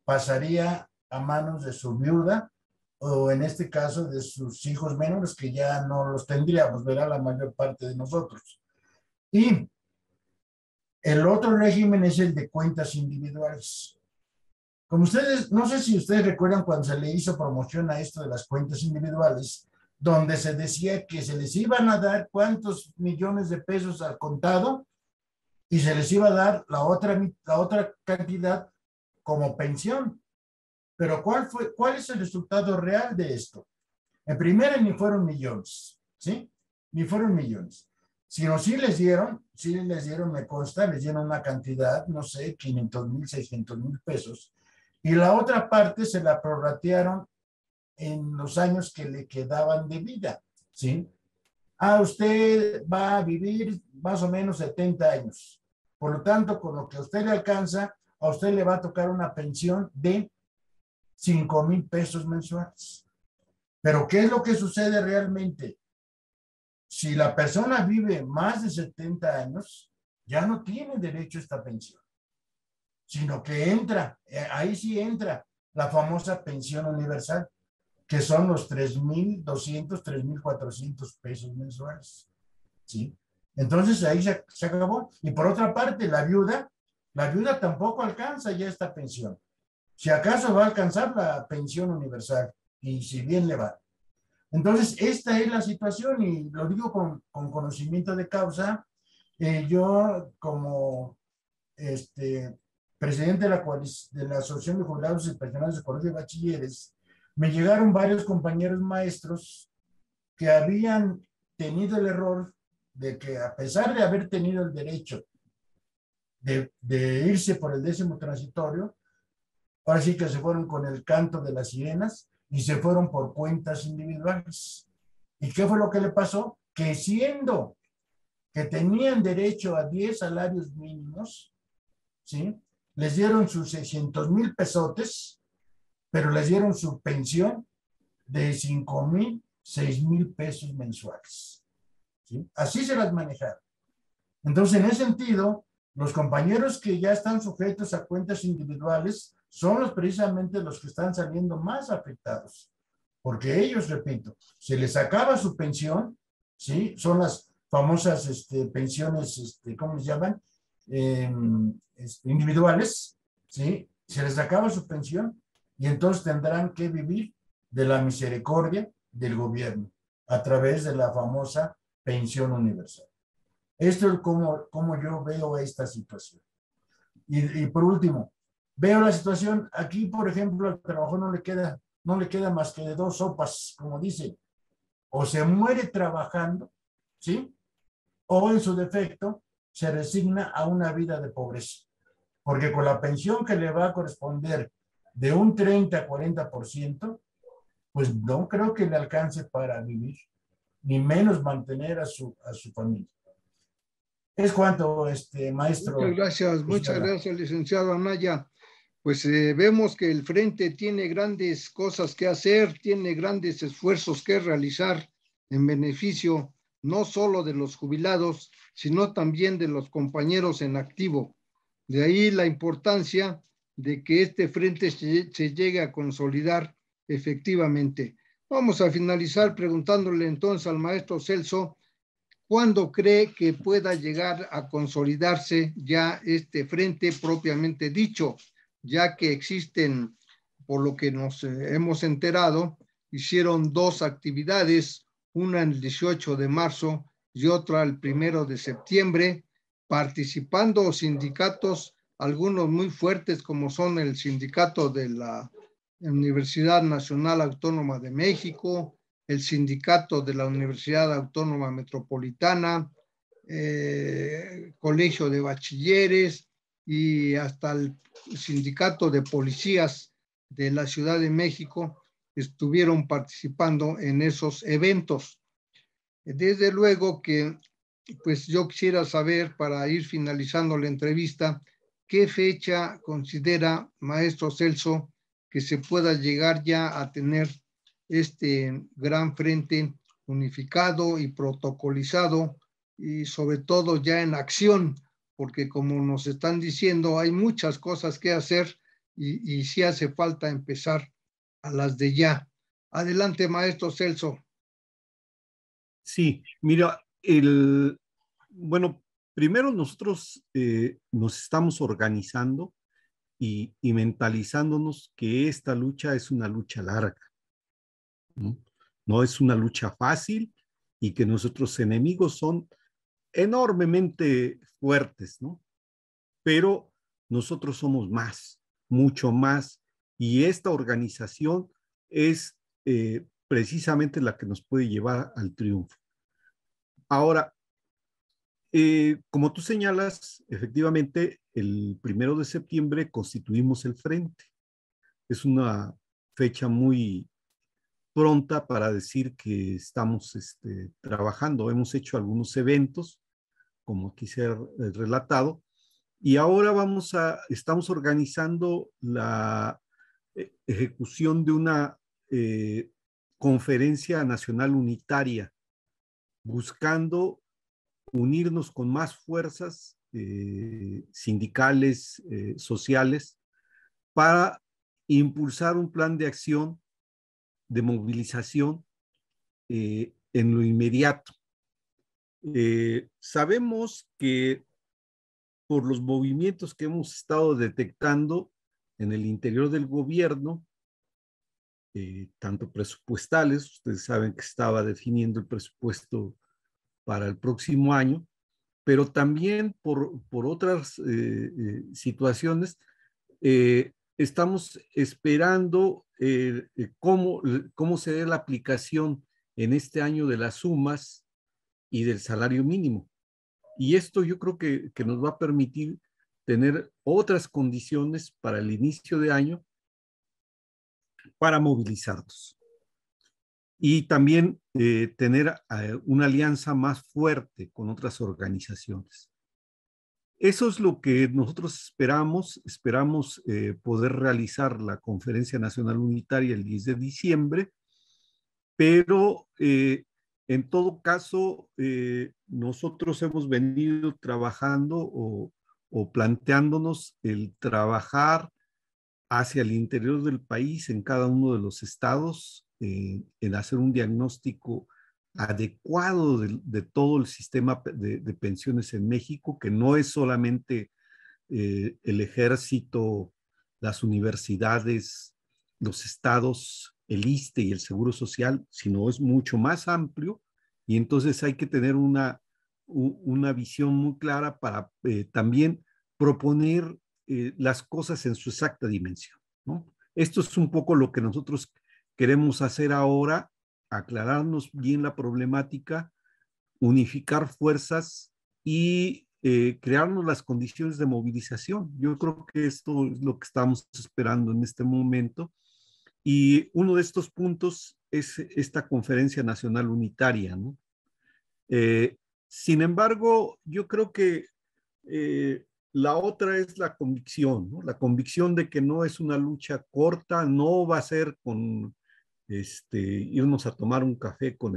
pasaría a manos de su viuda, o en este caso de sus hijos menores, que ya no los tendríamos, verá la mayor parte de nosotros. Y el otro régimen es el de cuentas individuales. Como ustedes, no sé si ustedes recuerdan cuando se le hizo promoción a esto de las cuentas individuales, donde se decía que se les iban a dar cuántos millones de pesos al contado y se les iba a dar la otra cantidad como pensión. Pero ¿cuál es el resultado real de esto? En primera, ni fueron millones, ¿sí? Ni fueron millones. Sino sí les dieron, me consta, les dieron una cantidad, no sé, 500,000, 600,000 pesos. Y la otra parte se la prorratearon en los años que le quedaban de vida, ¿sí? Usted va a vivir más o menos 70 años. Por lo tanto, con lo que a usted le alcanza, a usted le va a tocar una pensión de 5,000 pesos mensuales. Pero ¿qué es lo que sucede realmente? Si la persona vive más de 70 años, ya no tiene derecho a esta pensión, sino que ahí sí entra la famosa pensión universal, que son los 3,200, 3,400 pesos mensuales, ¿sí? Entonces ahí se acabó. Y por otra parte, la viuda tampoco alcanza ya esta pensión. Si acaso va a alcanzar la pensión universal, y si bien le va. Entonces, esta es la situación, y lo digo con conocimiento de causa. Yo, como presidente de la Asociación de Jubilados y Pensionados de Colegio de Bachilleres, me llegaron varios compañeros maestros que habían tenido el error de que, a pesar de haber tenido el derecho de irse por el 10º transitorio, ahora sí que se fueron con el canto de las sirenas y se fueron por cuentas individuales. ¿Y qué fue lo que le pasó? Que siendo que tenían derecho a 10 salarios mínimos, ¿sí?, les dieron sus 600,000 pesotes, pero les dieron su pensión de 5,000, 6,000 pesos mensuales, ¿sí? Así se las manejaron. Entonces, en ese sentido, los compañeros que ya están sujetos a cuentas individuales son precisamente los que están saliendo más afectados, porque ellos, repito, se les acaba su pensión, ¿sí? Son las famosas pensiones, ¿cómo les llaman? Individuales, ¿sí? Se les acaba su pensión y entonces tendrán que vivir de la misericordia del gobierno a través de la famosa pensión universal. Esto es como yo veo esta situación. Y por último, veo la situación aquí, por ejemplo, al trabajador no le queda más que de dos sopas, como dice, o se muere trabajando, ¿sí? O en su defecto se resigna a una vida de pobreza, porque con la pensión que le va a corresponder de un 30 a 40%, pues no creo que le alcance para vivir, ni menos mantener a su familia. Es cuanto, maestro. Muchas gracias, licenciado Anaya. Pues vemos que el Frente tiene grandes cosas que hacer, tiene grandes esfuerzos que realizar en beneficio no solo de los jubilados, sino también de los compañeros en activo. De ahí la importancia de que este Frente se llegue a consolidar efectivamente. Vamos a finalizar preguntándole entonces al maestro Celso, ¿cuándo cree que pueda llegar a consolidarse ya este frente propiamente dicho? Ya que existen, por lo que nos hemos enterado, hicieron dos actividades, una el 18 de marzo y otra el 1 de septiembre, participando sindicatos, algunos muy fuertes como son el sindicato de la Universidad Nacional Autónoma de México, el sindicato de la Universidad Autónoma Metropolitana, Colegio de Bachilleres y hasta el sindicato de policías de la Ciudad de México estuvieron participando en esos eventos. Desde luego que pues yo quisiera saber, para ir finalizando la entrevista, ¿qué fecha considera, maestro Celso, que se pueda llegar ya a tener este gran frente unificado y protocolizado y sobre todo ya en acción? Porque como nos están diciendo, hay muchas cosas que hacer y sí hace falta empezar a las de ya. Adelante, maestro Celso. Sí, mira, bueno, primero nosotros nos estamos organizando y mentalizándonos que esta lucha es una lucha larga, ¿no? No es una lucha fácil y que nuestros enemigos son enormemente fuertes, ¿no? Pero nosotros somos más, mucho más, y esta organización es precisamente la que nos puede llevar al triunfo. Ahora, como tú señalas, efectivamente, el 1 de septiembre constituimos el frente. Es una fecha muy pronta para decir que estamos trabajando. Hemos hecho algunos eventos, como aquí se ha relatado, y ahora estamos organizando la ejecución de una conferencia nacional unitaria, buscando unirnos con más fuerzas sindicales, sociales, para impulsar un plan de acción de movilización en lo inmediato. Sabemos que por los movimientos que hemos estado detectando en el interior del gobierno, tanto presupuestales, ustedes saben que estaba definiendo el presupuesto para el próximo año, pero también por otras situaciones, estamos esperando cómo se dé la aplicación en este año de las sumas y del salario mínimo. Y esto yo creo que nos va a permitir tener otras condiciones para el inicio de año para movilizarnos. Y también tener una alianza más fuerte con otras organizaciones. Eso es lo que nosotros esperamos. Esperamos poder realizar la Conferencia Nacional Unitaria el 10 de diciembre, pero en todo caso, nosotros hemos venido trabajando o planteándonos el trabajar hacia el interior del país, en cada uno de los estados, en hacer un diagnóstico adecuado de todo el sistema pensiones en México, que no es solamente el ejército las universidades, los estados, el ISSSTE y el Seguro Social, sino es mucho más amplio, y entonces hay que tener una visión muy clara para también proponer las cosas en su exacta dimensión, ¿no? Esto es un poco lo que nosotros queremos hacer ahora, aclararnos bien la problemática, unificar fuerzas y crearnos las condiciones de movilización. Yo creo que esto es lo que estamos esperando en este momento. Y uno de estos puntos es esta conferencia nacional unitaria, ¿no? Sin embargo, yo creo que la otra es la convicción, ¿no? La convicción de que no es una lucha corta, no va a ser con irnos a tomar un café con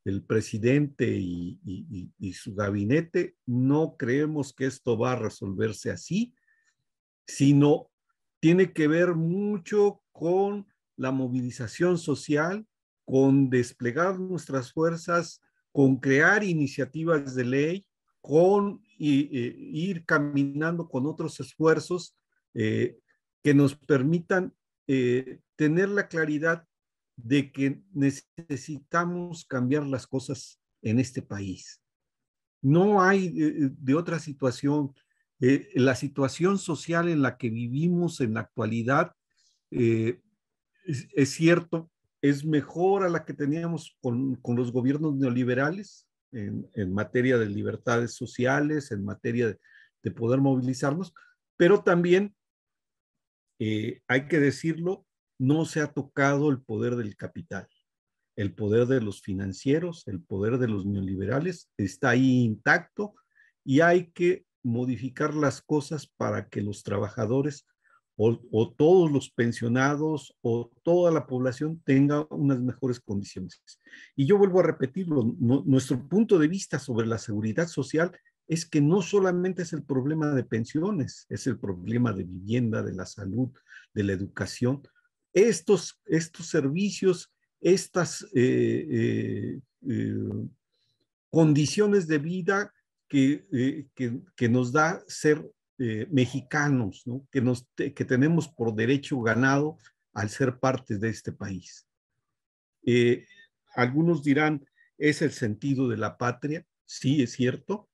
el presidente y su gabinete. No creemos que esto va a resolverse así, sino tiene que ver mucho con la movilización social, con desplegar nuestras fuerzas, con crear iniciativas de ley, con ir caminando con otros esfuerzos que nos permitan tener la claridad de que necesitamos cambiar las cosas en este país. No hay de otra situación. La situación social en la que vivimos en la actualidad, es cierto, es mejor a la que teníamos con los gobiernos neoliberales en materia de libertades sociales, en materia de poder movilizarnos, pero también, hay que decirlo, no se ha tocado el poder del capital. El poder de los financieros, el poder de los neoliberales está ahí intacto, y hay que modificar las cosas para que los trabajadores o todos los pensionados o toda la población tenga unas mejores condiciones. Y yo vuelvo a repetirlo, nuestro punto de vista sobre la seguridad social es que no solamente es el problema de pensiones, es el problema de vivienda, de la salud, de la educación. Estos servicios, estas condiciones de vida que nos da ser mexicanos, ¿no? Que tenemos por derecho ganado al ser parte de este país. Algunos dirán, es el sentido de la patria, sí, es cierto,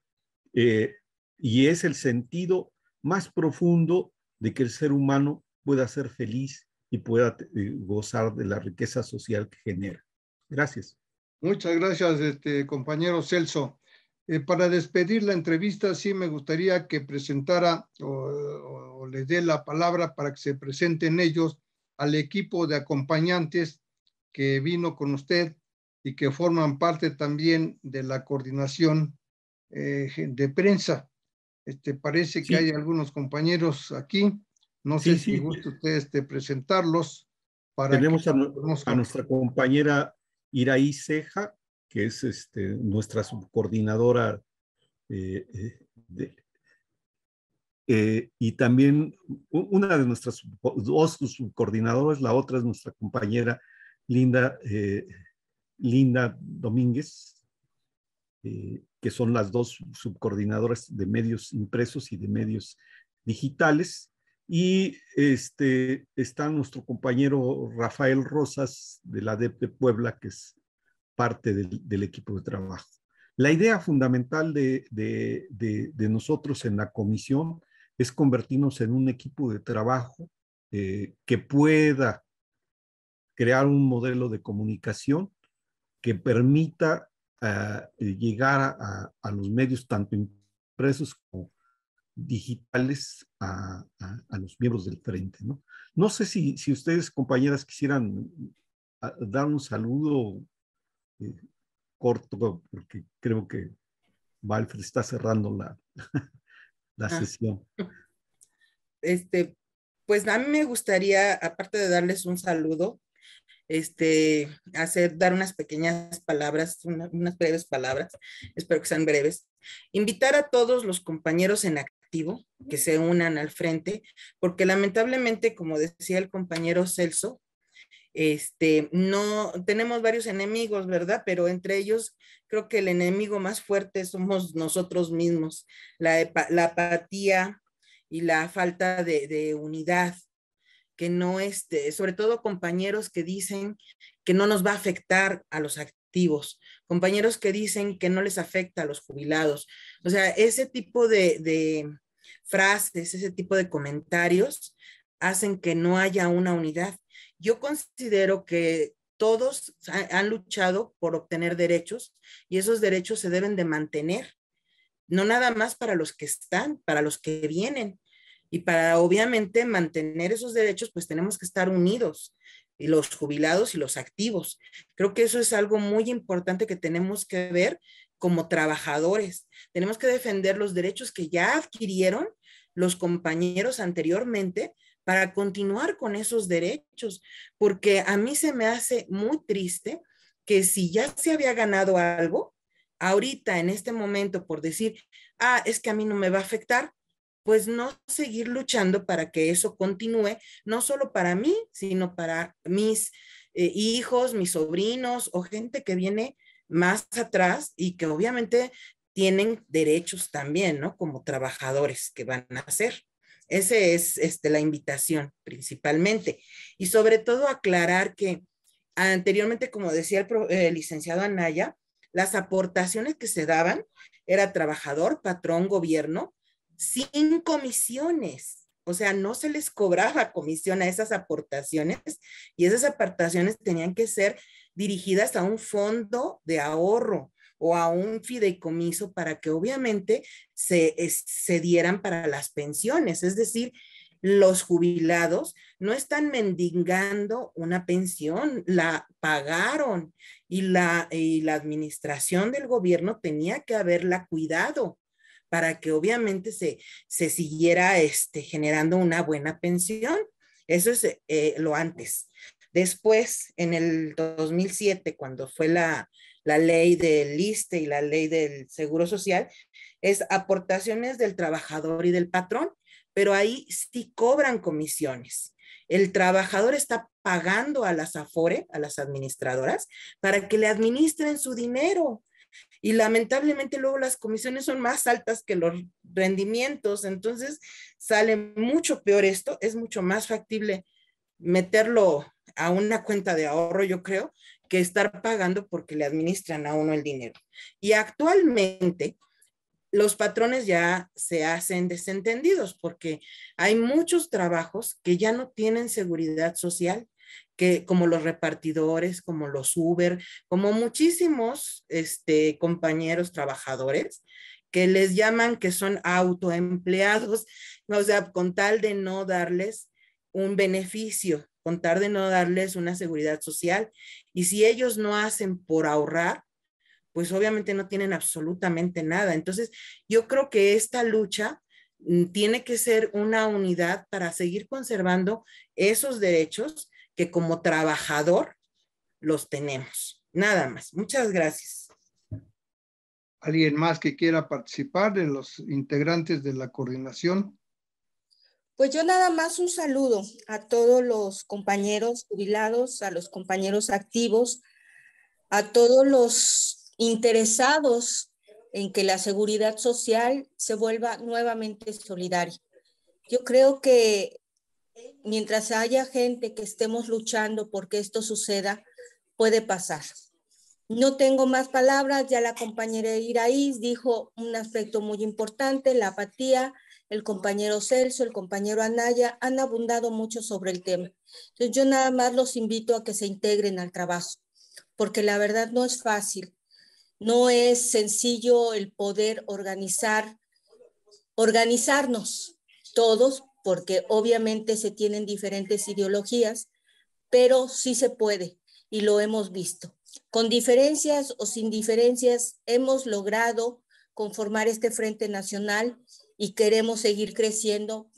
y es el sentido más profundo de que el ser humano pueda ser feliz y pueda gozar de la riqueza social que genera. Gracias. Muchas gracias, compañero Celso. Para despedir la entrevista, sí me gustaría que presentara o les dé la palabra para que se presenten ellos al equipo de acompañantes que vino con usted y que forman parte también de la coordinación de prensa. Parece que hay algunos compañeros aquí. No sé si gusta usted presentarlos para Tenemos que a nuestra compañera Iraí Ceja, que es nuestra subcoordinadora, y también una de nuestras dos subcoordinadoras, la otra es nuestra compañera Linda Domínguez, que son las dos subcoordinadoras de medios impresos y de medios digitales. Y está nuestro compañero Rafael Rosas de la DEP de Puebla, que es parte del equipo de trabajo. La idea fundamental de nosotros en la comisión es convertirnos en un equipo de trabajo que pueda crear un modelo de comunicación que permita llegar a los medios tanto impresos como digitales a los miembros del frente, ¿no? No sé si ustedes, compañeras, quisieran dar un saludo corto, porque creo que Valfred está cerrando la sesión. Pues a mí me gustaría, aparte de darles un saludo, dar unas pequeñas palabras, unas breves palabras, espero que sean breves, invitar a todos los compañeros en activo que se unan al frente, porque lamentablemente, como decía el compañero Celso, no tenemos varios enemigos, ¿verdad? Pero entre ellos creo que el enemigo más fuerte somos nosotros mismos, la apatía, y la falta de unidad, que no, sobre todo compañeros que dicen que no nos va a afectar a los activos, compañeros que dicen que no les afecta a los jubilados. O sea, ese tipo de frases, ese tipo de comentarios hacen que no haya una unidad. Yo considero que todos han luchado por obtener derechos y esos derechos se deben de mantener, no nada más para los que están, para los que vienen. Y para obviamente mantener esos derechos, pues tenemos que estar unidos, y los jubilados y los activos. Creo que eso es algo muy importante que tenemos que ver como trabajadores. Tenemos que defender los derechos que ya adquirieron los compañeros anteriormente para continuar con esos derechos, porque a mí se me hace muy triste que si ya se había ganado algo, ahorita en este momento por decir, es que a mí no me va a afectar, pues no seguir luchando para que eso continúe, no solo para mí, sino para mis hijos, mis sobrinos o gente que viene más atrás y que obviamente tienen derechos también, ¿no? Como trabajadores que van a hacer. Ese es la invitación principalmente. Y sobre todo aclarar que anteriormente, como decía el licenciado Anaya, las aportaciones que se daban era trabajador, patrón, gobierno, sin comisiones. O sea, no se les cobraba comisión a esas aportaciones y esas aportaciones tenían que ser dirigidas a un fondo de ahorro o a un fideicomiso para que obviamente se dieran para las pensiones. Es decir, los jubilados no están mendigando una pensión, la pagaron y la administración del gobierno tenía que haberla cuidado para que obviamente se siguiera generando una buena pensión. Eso es lo antes. Después, en el 2007, cuando fue la ley del ISSSTE y la ley del Seguro Social, es aportaciones del trabajador y del patrón, pero ahí sí cobran comisiones. El trabajador está pagando a las AFORE, a las administradoras, para que le administren su dinero. Y lamentablemente luego las comisiones son más altas que los rendimientos, entonces sale mucho peor esto, es mucho más factible meterlo a una cuenta de ahorro, yo creo, que estar pagando porque le administran a uno el dinero. Y actualmente los patrones ya se hacen desentendidos porque hay muchos trabajos que ya no tienen seguridad social, que como los repartidores, como los Uber, como muchísimos compañeros trabajadores que les llaman que son autoempleados, o sea, con tal de no darles un beneficio, con tal de no darles una seguridad social. Y si ellos no hacen por ahorrar, pues obviamente no tienen absolutamente nada. Entonces, yo creo que esta lucha tiene que ser una unidad para seguir conservando esos derechos que como trabajador los tenemos. Nada más. Muchas gracias. ¿Alguien más que quiera participar de los integrantes de la coordinación? Pues yo nada más un saludo a todos los compañeros jubilados, a los compañeros activos, a todos los interesados en que la seguridad social se vuelva nuevamente solidaria. Yo creo que mientras haya gente que estemos luchando por que esto suceda, puede pasar. No tengo más palabras, ya la compañera Iraíz dijo un aspecto muy importante, la apatía, el compañero Celso, el compañero Anaya han abundado mucho sobre el tema. Entonces yo nada más los invito a que se integren al trabajo, porque la verdad no es fácil, no es sencillo el poder organizarnos todos, porque obviamente se tienen diferentes ideologías, pero sí se puede y lo hemos visto. Con diferencias o sin diferencias hemos logrado conformar este Frente Nacional y queremos seguir creciendo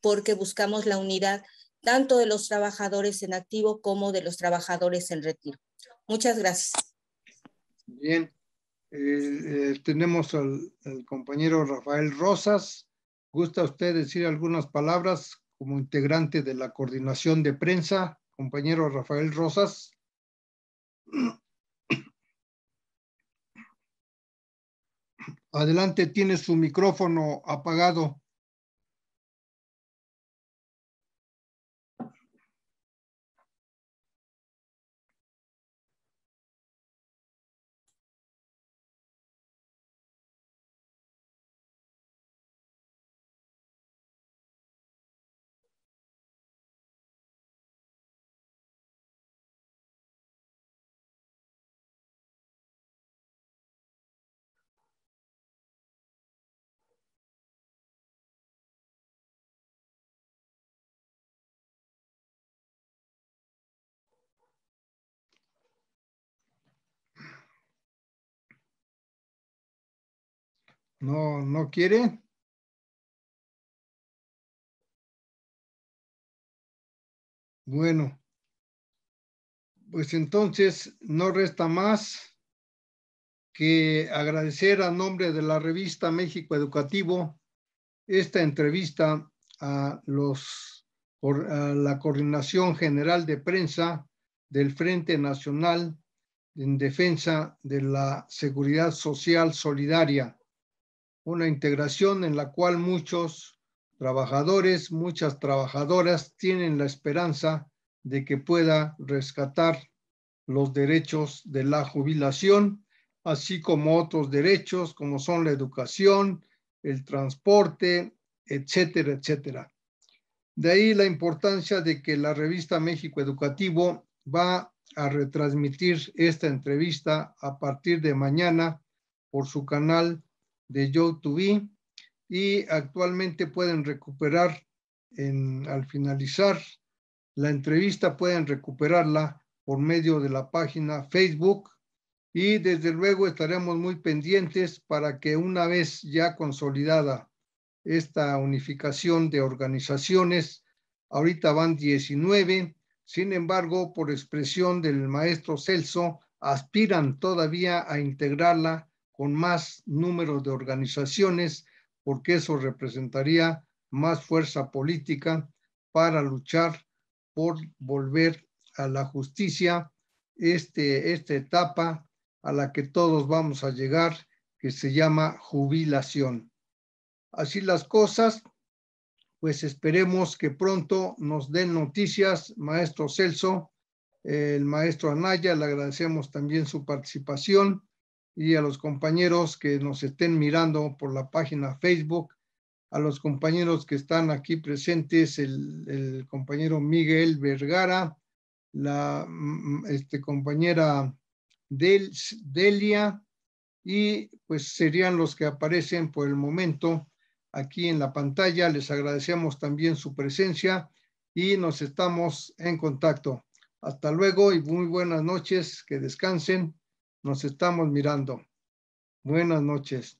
porque buscamos la unidad tanto de los trabajadores en activo como de los trabajadores en retiro. Muchas gracias. Bien, tenemos al compañero Rafael Rosas. ¿Gusta usted decir algunas palabras como integrante de la coordinación de prensa? Compañero Rafael Rosas. Adelante, tiene su micrófono apagado. No quiere. Bueno, pues entonces no resta más que agradecer a nombre de la revista México Educativo esta entrevista a la Coordinación General de Prensa del Frente Nacional en Defensa de la Seguridad Social Solidaria, una integración en la cual muchos trabajadores, muchas trabajadoras tienen la esperanza de que pueda rescatar los derechos de la jubilación, así como otros derechos como son la educación, el transporte, etcétera, etcétera. De ahí la importancia de que la revista México Educativo va a retransmitir esta entrevista a partir de mañana por su canal de YouTube y actualmente pueden recuperar al finalizar la entrevista, pueden recuperarla por medio de la página Facebook y desde luego estaremos muy pendientes para que una vez ya consolidada esta unificación de organizaciones, ahorita van 19, sin embargo, por expresión del maestro Celso, aspiran todavía a integrarla con más número de organizaciones, porque eso representaría más fuerza política para luchar por volver a la justicia, esta etapa a la que todos vamos a llegar, que se llama jubilación. Así las cosas, pues esperemos que pronto nos den noticias, maestro Celso, el maestro Anaya, le agradecemos también su participación y a los compañeros que nos estén mirando por la página Facebook, a los compañeros que están aquí presentes, el compañero Miguel Vergara, la compañera Delia, y pues serían los que aparecen por el momento aquí en la pantalla. Les agradecemos también su presencia y nos estamos en contacto. Hasta luego y muy buenas noches, que descansen. Nos estamos mirando. Buenas noches.